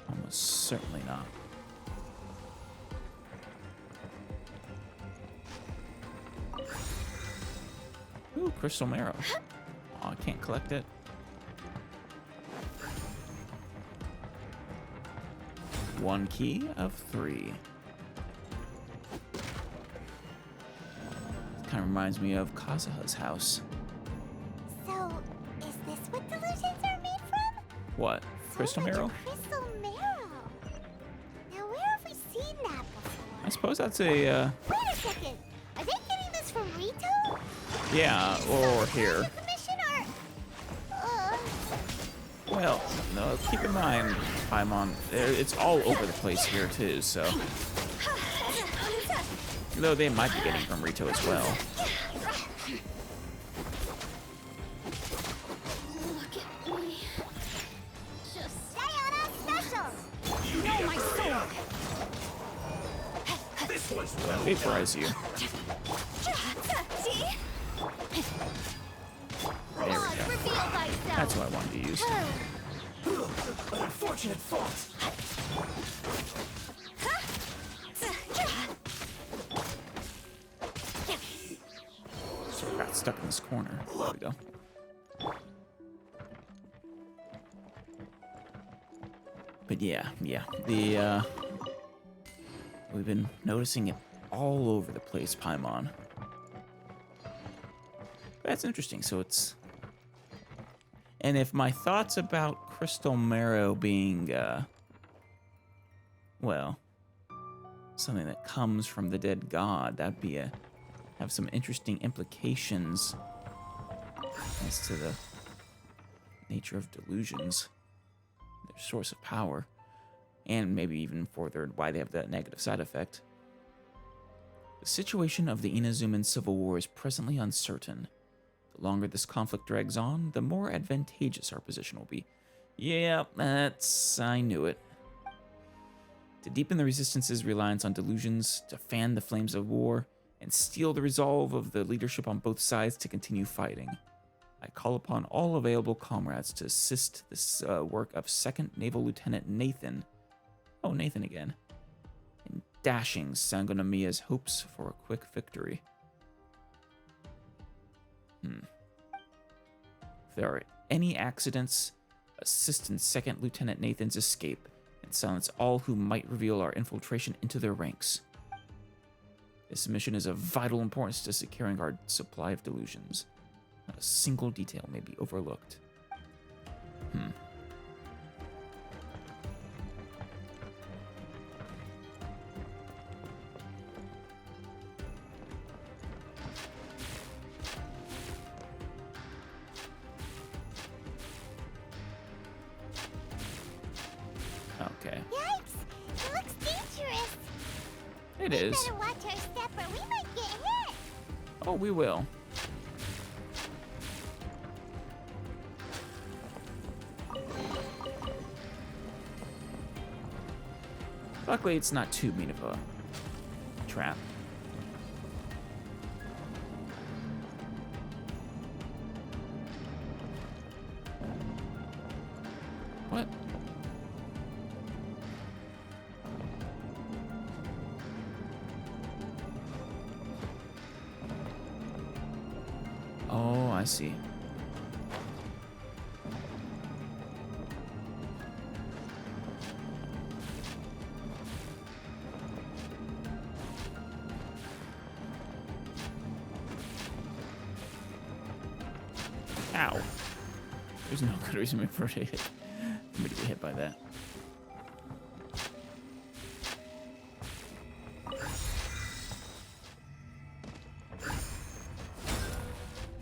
Almost certainly not. Ooh, crystal marrow. Oh, I can't collect it. One key of 3. Kind of reminds me of Kazuha's house. So, is this what delusions are made from? What? Crystal So much marrow? Crystal marrow. Now, where have we seen that before? I suppose that's a, Wait a second. Are they getting this from Rito? yeah, or here. Commission or... Well, no, keep in mind, Paimon, it's all over the place here too, so. Though they might be getting from Rito as well. Look at me. Just Sayonara special! know my sword. This one's Vaporize you. See? There we go. Reveal thyself. That's what I wanted to use. an unfortunate fault. Sort of got stuck in this corner. There we go. But yeah, we've been noticing it all over the place, Paimon. That's interesting. So it's, and if my thoughts about crystal marrow being, well, something that comes from the dead god, that'd be have some interesting implications as to the nature of delusions, their source of power, and maybe even further why they have that negative side effect. The situation of the Inazuman Civil War is presently uncertain. The longer this conflict drags on, the more advantageous our position will be. Yeah, I knew it. To deepen the Resistance's reliance on delusions, to fan the flames of war, and steel the resolve of the leadership on both sides to continue fighting, I call upon all available comrades to assist this work of 2nd Naval Lieutenant Nathan, oh, Nathan again, in dashing Sangonomiya's hopes for a quick victory. If there are any accidents, assist in 2nd Lieutenant Nathan's escape and silence all who might reveal our infiltration into their ranks. This mission is of vital importance to securing our supply of delusions. Not a single detail may be overlooked. Okay. Yikes! It looks dangerous. It We is. better watch our step or we might get hit. Oh, we will. Luckily, it's not too mean of a trap. What? Oh, I see. Ow. There's no good reason for me to get hit by that.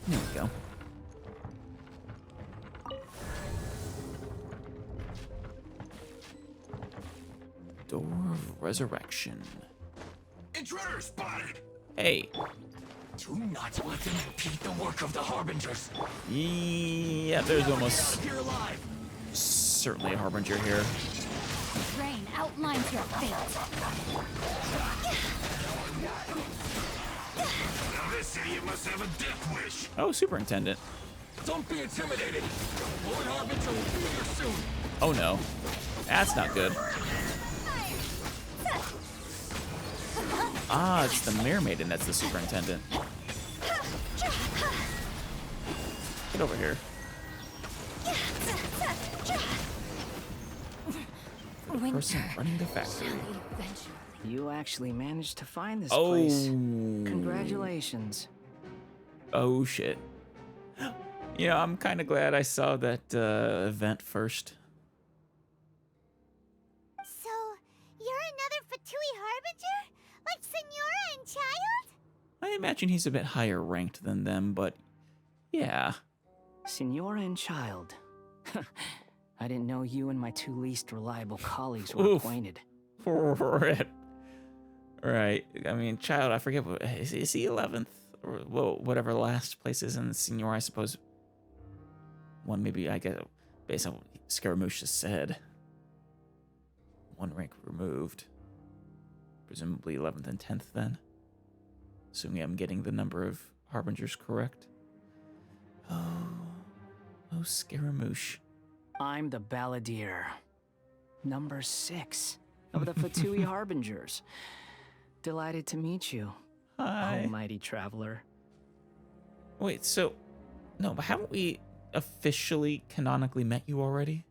There we go. Door of Resurrection. Intruder spotted! Hey. Do not let them impede the work of the Harbingers. Yeah, there's almost Here alive. certainly a Harbinger here. train outlines your fate. Now this idiot must have a death wish. Oh, superintendent. Don't be intimidated. Lord Harbinger will be here soon. Oh no. That's not good. Ah, it's the Mirror Maiden that's the superintendent. Get over here. Person running the factory. You actually managed to find this Oh. place. Congratulations. Oh shit. You know, I'm kind of glad I saw that event first. So, you're another Fatui Harbinger? Like Senora and Child? I imagine he's a bit higher ranked than them, but yeah. Senora and Child. I didn't know you and my two least reliable colleagues were Oof. acquainted. Right. Right. I mean, Child, I forget what is he 11th or well, whatever last place is in the Senior, I suppose. One maybe I guess based on what Scaramouche just said. One rank removed. Presumably 11th and 10th then. Assuming I'm getting the number of harbingers correct. Oh, Scaramouche. I'm the Balladeer. Number 6 of the Fatui Harbingers. Delighted to meet you, Hi. almighty traveler. Wait, so no, but haven't we officially canonically met you already?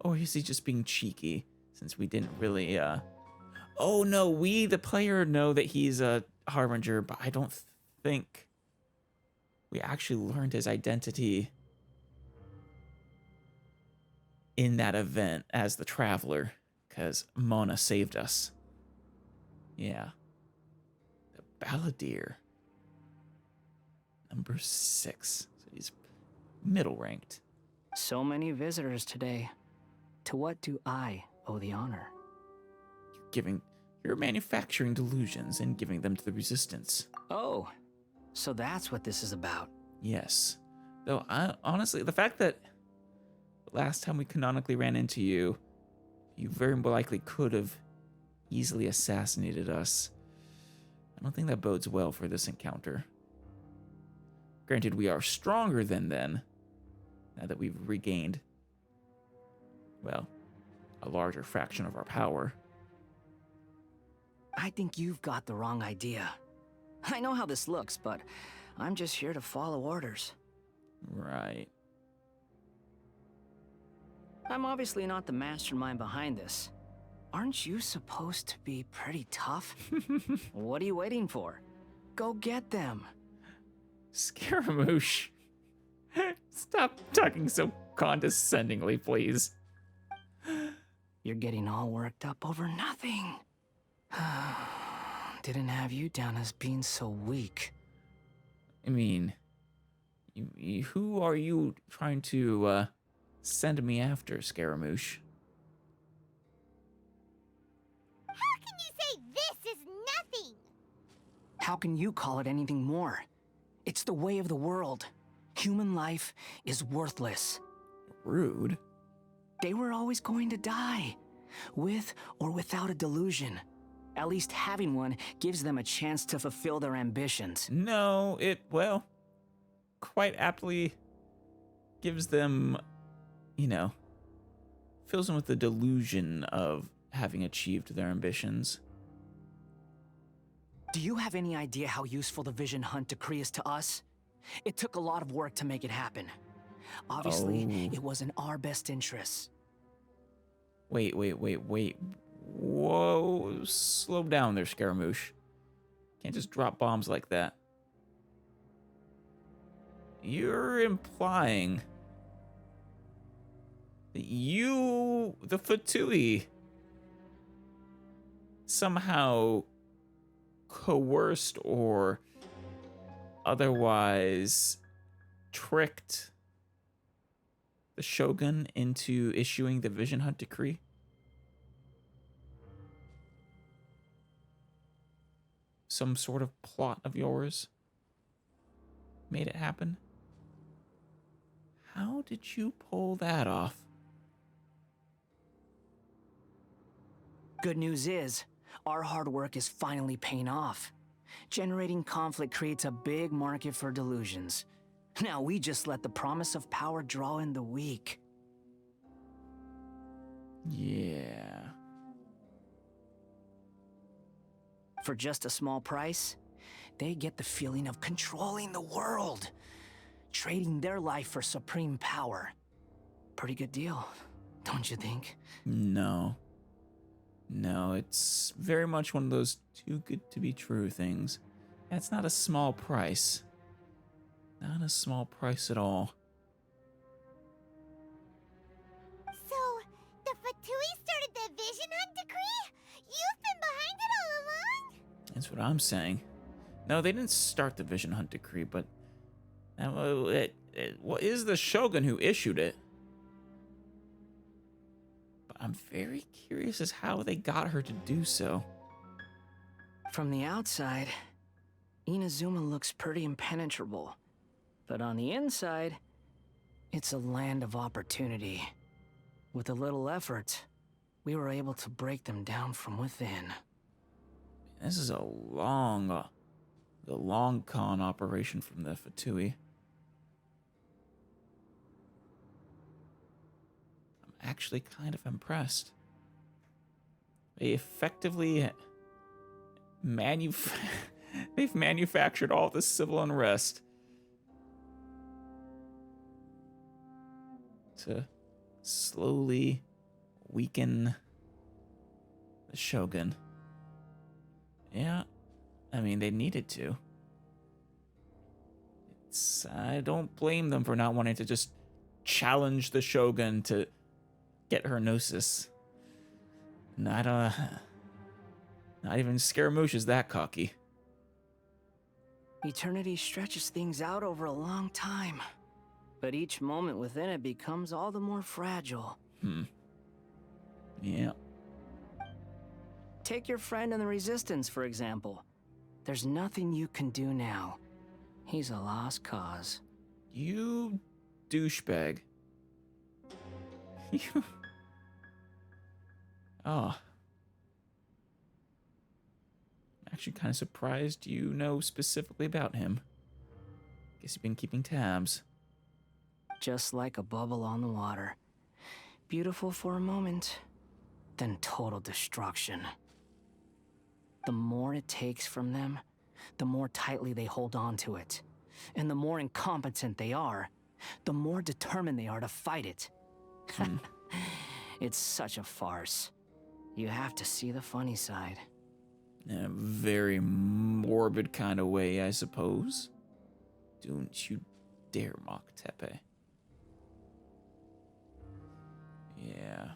Or is he just being cheeky since we didn't really oh no, we the player know that he's a harbinger, but I don't think we actually learned his identity in that event as the traveler, because Mona saved us. Yeah. The Balladeer. Number 6. So he's middle ranked. So many visitors today. To what do I owe the honor? You're manufacturing delusions and giving them to the Resistance. Oh, so that's what this is about. Yes. Though, honestly, the fact that last time we canonically ran into you, you very likely could have easily assassinated us. I don't think that bodes well for this encounter. Granted, we are stronger than then, now that we've regained, well, a larger fraction of our power. I think you've got the wrong idea. I know how this looks, but I'm just here to follow orders. Right. I'm obviously not the mastermind behind this. Aren't you supposed to be pretty tough? What are you waiting for? Go get them. Scaramouche. Stop talking so condescendingly, please. You're getting all worked up over nothing. Didn't have you down as being so weak. I mean, who are you trying to send me after, Scaramouche? How can you say this is nothing? How can you call it anything more? It's the way of the world. Human life is worthless. Rude. They were always going to die, with or without a delusion. At least having one gives them a chance to fulfill their ambitions. No, it, well, quite aptly gives them, you know, fills them with the delusion of having achieved their ambitions. Do you have any idea how useful the Vision Hunt decree is to us? It took a lot of work to make it happen. Obviously, it was in our best interests. Wait. Whoa, slow down there, Scaramouche. Can't just drop bombs like that. You're implying that you, the Fatui, somehow coerced or otherwise tricked the Shogun into issuing the Vision Hunt decree? Some sort of plot of yours made it happen? How did you pull that off? Good news is, our hard work is finally paying off. Generating conflict creates a big market for delusions. Now we just let the promise of power draw in the weak. Yeah. For just a small price, they get the feeling of controlling the world, trading their life for supreme power. Pretty good deal, don't you think? No. No, it's very much one of those too good to be true things. That's not a small price. Not a small price at all. So, the Fatui started the Vision Hunt decree? You've been behind it all along? That's what I'm saying. No, they didn't start the Vision Hunt decree, but what is the Shogun who issued it? But I'm very curious as how they got her to do so. From the outside, Inazuma looks pretty impenetrable. But on the inside, it's a land of opportunity. With a little effort, we were able to break them down from within. This is a long con operation from the Fatui. I'm actually kind of impressed. They effectively they've manufactured all this civil unrest to slowly weaken the Shogun. Yeah, I mean, they needed to. I don't blame them for not wanting to just challenge the Shogun to get her gnosis. Not even Scaramouche is that cocky. Eternity stretches things out over a long time. But each moment within it becomes all the more fragile. Yeah. Take your friend in the Resistance, for example. There's nothing you can do now. He's a lost cause. You douchebag. You... Oh. I'm actually kind of surprised you know specifically about him. Guess you've been keeping tabs. Just like a bubble on the water. Beautiful for a moment, then total destruction. The more it takes from them, the more tightly they hold on to it. And the more incompetent they are, the more determined they are to fight it. It's such a farce. You have to see the funny side. In a very morbid kind of way, I suppose. Don't you dare mock Tepe. Yeah.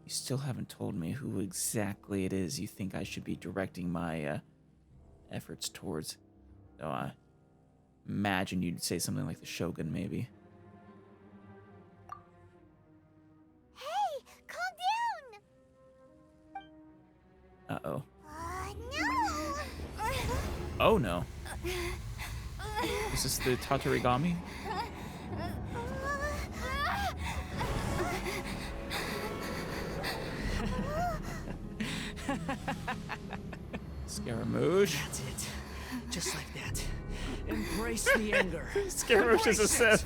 You still haven't told me who exactly it is you think I should be directing my efforts towards. Though I imagine you'd say something like the Shogun, maybe. Hey, calm down! Uh-oh. No! Oh, no. Is this the tatarigami? Scaramouche. That's it. Just like that. Embrace the anger. Scaramouche is a Sith.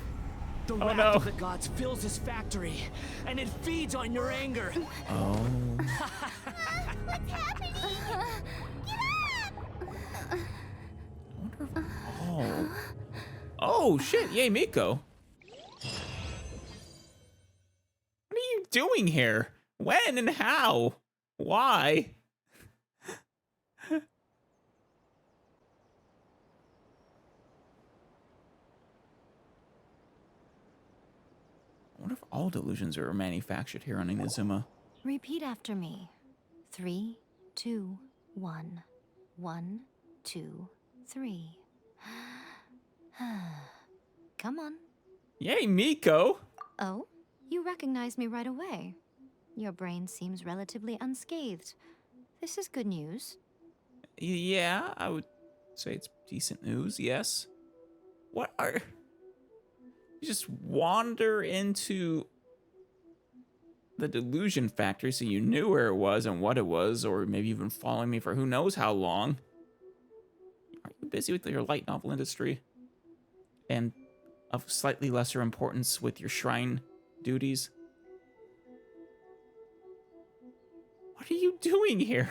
The Oh, wrath no. of the gods fills this factory, and it feeds on your anger. Oh. What's happening? Get up! I wonder if... Oh. Oh, shit. Yay, Miko. What are you doing here? When and how? Why? I wonder if all delusions are manufactured here on Inazuma. Repeat after me. 3, 2, 1. 1, 2, 3. Come on. Yay, Miko! Oh, you recognize me right away. Your brain seems relatively unscathed. This is good news. Yeah, I would say it's decent news, yes. What are... You just wander into the delusion factory so you knew where it was and what it was, or maybe even following me for who knows how long. Are you busy with your light novel industry? And of slightly lesser importance with your shrine duties? What are you doing here?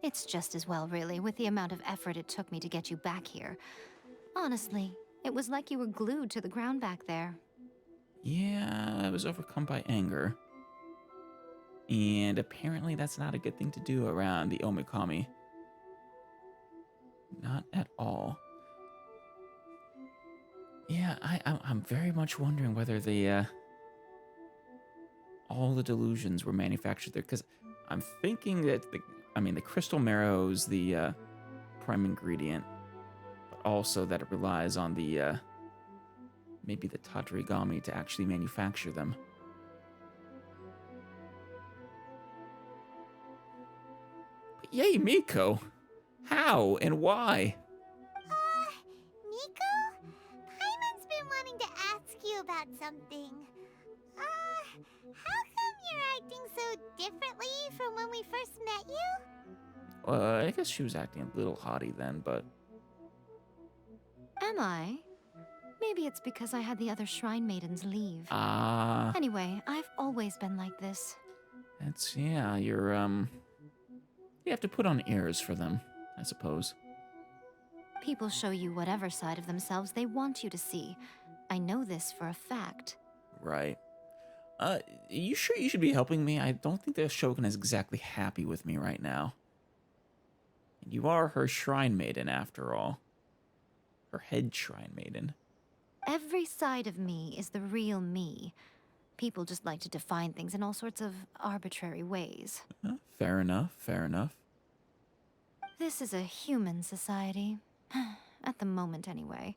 It's just as well, really, with the amount of effort it took me to get you back here. Honestly, it was like you were glued to the ground back there. Yeah, I was overcome by anger. And apparently that's not a good thing to do around the Omikami. Not at all. Yeah, I'm very much wondering whether the all the delusions were manufactured there, because I'm thinking that the crystal marrow's the prime ingredient, but also that it relies on the maybe the tatarigami to actually manufacture them. But yay, Miko! How and why? Nico? Paimon's been wanting to ask you about something. How come you're acting so differently from when we first met you? I guess she was acting a little haughty then, but... Am I? Maybe it's because I had the other shrine maidens leave. Anyway, I've always been like this. That's, yeah, you're, you have to put on airs for them, I suppose. People show you whatever side of themselves they want you to see. I know this for a fact. Right. You sure you should be helping me? I don't think the Shogun is exactly happy with me right now. You are her shrine maiden, after all. Her head shrine maiden. Every side of me is the real me. People just like to define things in all sorts of arbitrary ways. Fair enough, fair enough. This is a human society. At the moment, anyway.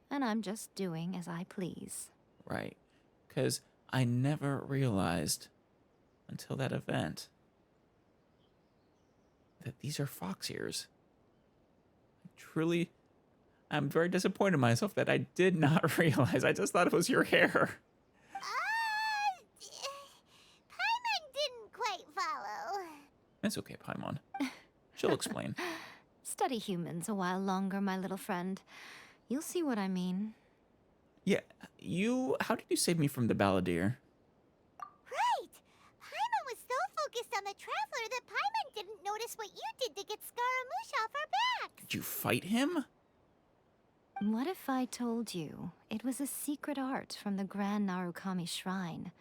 And I'm just doing as I please. Right. Because I never realized until that event that these are fox ears. I'm very disappointed in myself that I did not realize. I just thought it was your hair. Paimon didn't quite follow. It's okay, Paimon. She'll explain. Study humans a while longer, my little friend. You'll see what I mean. Yeah, how did you save me from the Balladeer? Right! Paimon was so focused on the Traveler that Paimon didn't notice what you did to get Scaramouche off her back. Did you fight him? What if I told you it was a secret art from the Grand Narukami Shrine,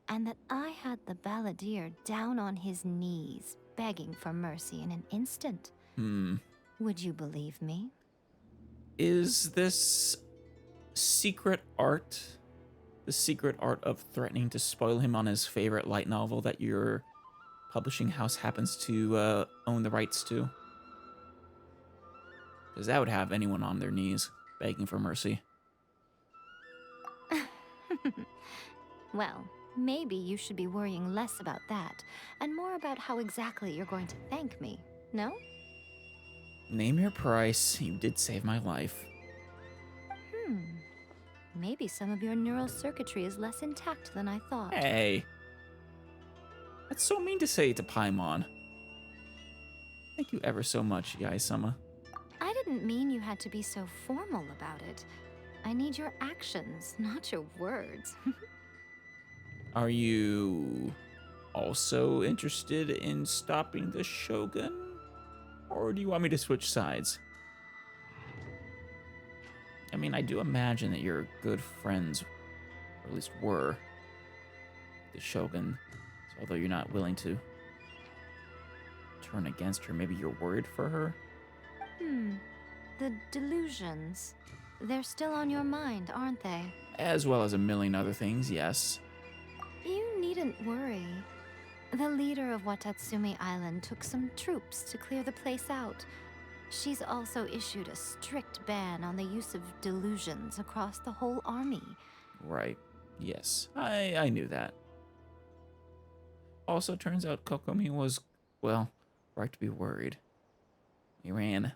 and that I had the Balladeer down on his knees, begging for mercy in an instant? Would you believe me? Is this secret art the secret art of threatening to spoil him on his favorite light novel that your publishing house happens to own the rights to? Because that would have anyone on their knees begging for mercy. Well, maybe you should be worrying less about that, and more about how exactly you're going to thank me, no? Name your price. You did save my life. Maybe some of your neural circuitry is less intact than I thought. Hey. That's so mean to say to Paimon. Thank you ever so much, Yae-sama. I didn't mean you had to be so formal about it. I need your actions, not your words. Are you also interested in stopping the Shogun? Or do you want me to switch sides? I mean, I do imagine that you're good friends, or at least were, with the Shogun. So although you're not willing to turn against her, maybe you're worried for her? The delusions. They're still on your mind, aren't they? As well as a million other things, yes. You needn't worry. The leader of Watatsumi Island took some troops to clear the place out. She's also issued a strict ban on the use of delusions across the whole army. Right. Yes. I knew that. Also, turns out Kokomi was, well, right to be worried. He ran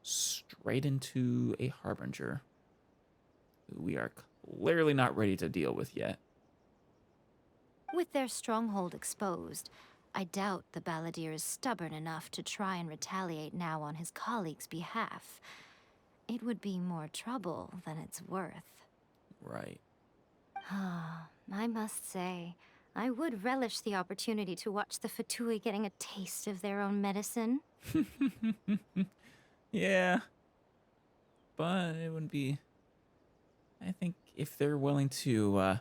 straight into a harbinger. we are clearly not ready to deal with yet. With their stronghold exposed, I doubt the Balladeer is stubborn enough to try and retaliate now on his colleague's behalf. It would be more trouble than it's worth. Right. I must say, I would relish the opportunity to watch the Fatui getting a taste of their own medicine. Yeah. But it wouldn't be... I think if they're willing to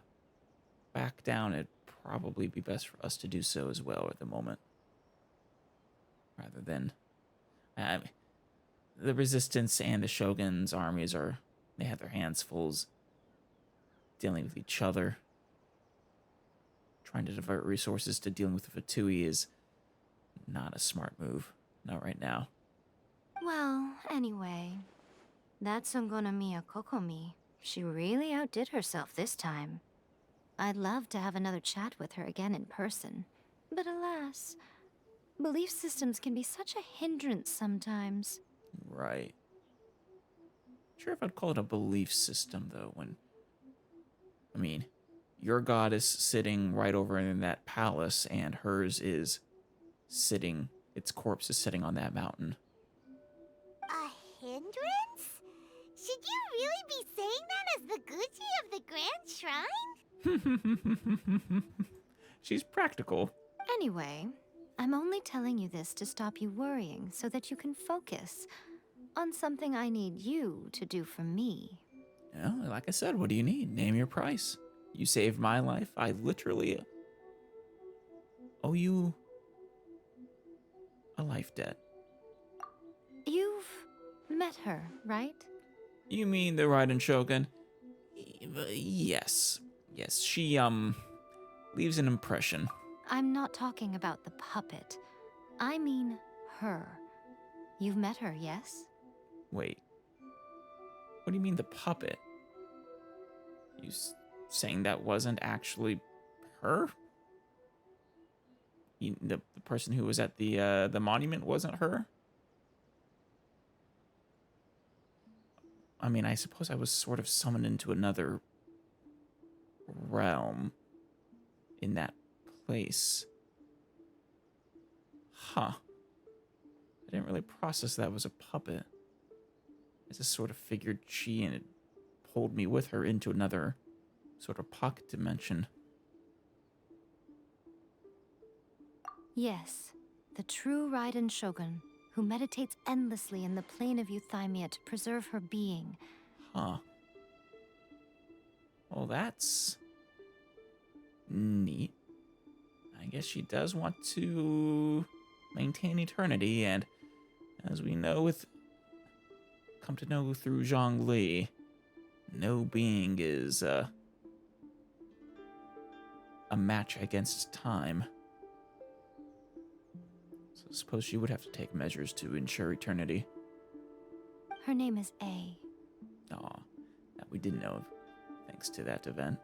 back down, it'd probably be best for us to do so as well at the moment. Rather than... the Resistance and the Shogun's armies are... They have their hands full dealing with each other. Trying to divert resources to dealing with the Fatui is not a smart move. Not right now. Well, anyway, that Songonamiya Kokomi, she really outdid herself this time. I'd love to have another chat with her again in person. But alas, belief systems can be such a hindrance sometimes. Right. Sure if I'd call it a belief system, though, when... I mean, your god is sitting right over in that palace, and hers is sitting... Its corpse is sitting on that mountain. A hindrance? Should you really be saying that as the Gucci of the Grand Shrine? She's practical. Anyway, I'm only telling you this to stop you worrying so that you can focus on something I need you to do for me. Yeah, like I said, what do you need? Name your price. You saved my life. I literally owe you a life debt. You've met her, right? You mean the Raiden Shogun? Yes. Yes, she, leaves an impression. I'm not talking about the puppet. I mean her. You've met her, yes? Wait. What do you mean the puppet? You saying that wasn't actually her? The person who was at the monument wasn't her? I mean, I suppose I was sort of summoned into another realm in that place. Huh. I didn't really process that was a puppet. I just sort of figured she and it pulled me with her into another sort of pocket dimension. Yes, the true Raiden Shogun, who meditates endlessly in the plane of Euthymia to preserve her being. Huh. Well, that's neat. I guess she does want to maintain eternity, and as we know come to know through Zhongli, no being is a match against time. So I suppose she would have to take measures to ensure eternity. Her name is A. Aw, that we didn't know of, thanks to that event.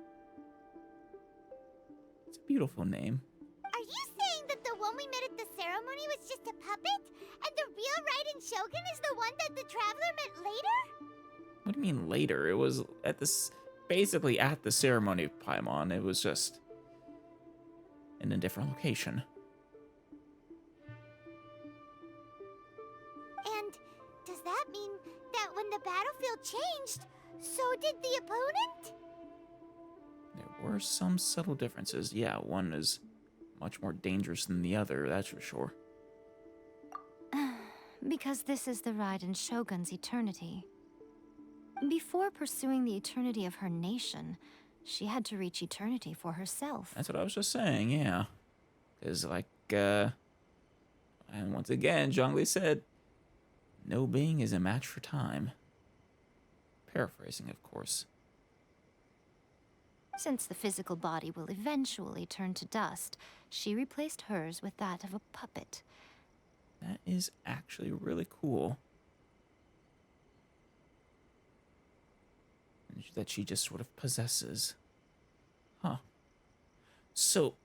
It's a beautiful name. Are you saying that the one we met at the ceremony was just a puppet? And the real Raiden Shogun is the one that the Traveler met later? What do you mean later? It was basically at the ceremony, Paimon. It was just in a different location. And does that mean that when the battlefield changed, so did the opponent? There were some subtle differences. Yeah, one is much more dangerous than the other, that's for sure. Because this is the Raiden Shogun's eternity. Before pursuing the eternity of her nation, she had to reach eternity for herself. That's what I was just saying, yeah. Because, and once again, Zhongli said, no being is a match for time. Paraphrasing, of course. Since the physical body will eventually turn to dust, she replaced hers with that of a puppet. That is actually really cool. That she just sort of possesses. Huh. So,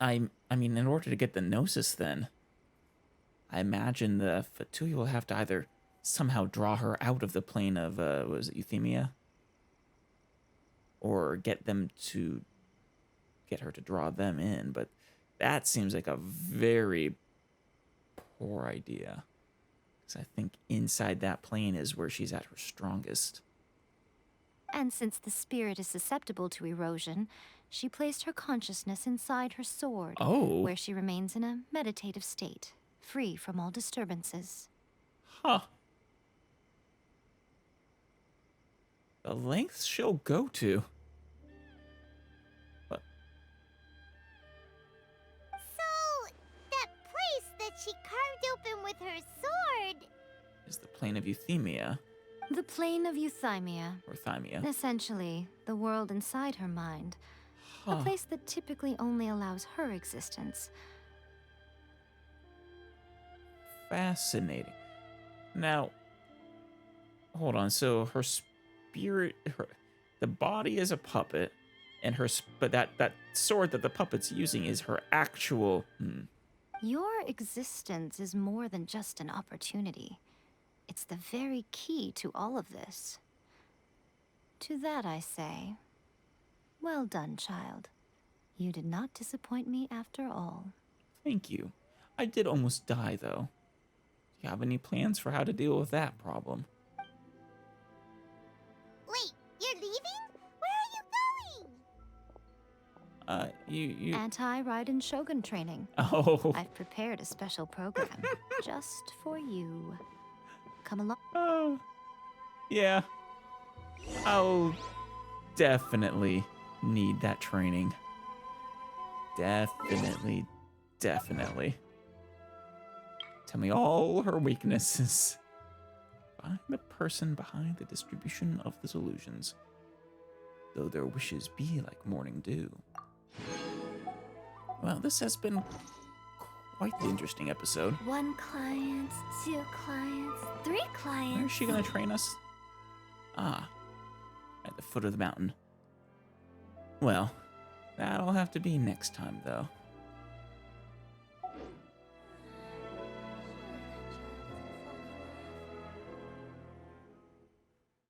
I mean, in order to get the Gnosis then, I imagine the Fatui will have to either somehow draw her out of the plane of, was it Euthymia? Or get her to draw them in, but that seems like a very poor idea. Because I think inside that plane is where she's at her strongest. And since the spirit is susceptible to erosion, she placed her consciousness inside her sword, Oh. where she remains in a meditative state, free from all disturbances. Huh. The lengths she'll go to. What? So, that place that she carved open with her sword... Is the plane of Euthymia, The plane of Euthymia. or Thymia. Essentially, the world inside her mind. A place that typically only allows her existence. Fascinating. Now, hold on. So her spirit, the body is a puppet, and but that sword that the puppet's using is her actual. Your existence is more than just an opportunity. It's the very key to all of this. To that I say, well done, child. You did not disappoint me after all. Thank you. I did almost die, though. Do you have any plans for how to deal with that problem? Wait, you're leaving? Where are you going? You. Anti-Raiden Shogun training. Oh. I've prepared a special program just for you. Come along. Oh. Yeah. I'll definitely need that training. Definitely. Tell me all her weaknesses. Find the person behind the distribution of the solutions, though their wishes be like morning dew. Well, this has been quite the interesting episode. 1 client, 2 clients, 3 clients. Where is she gonna train us? Ah, at the foot of the mountain. Well, that'll have to be next time, though.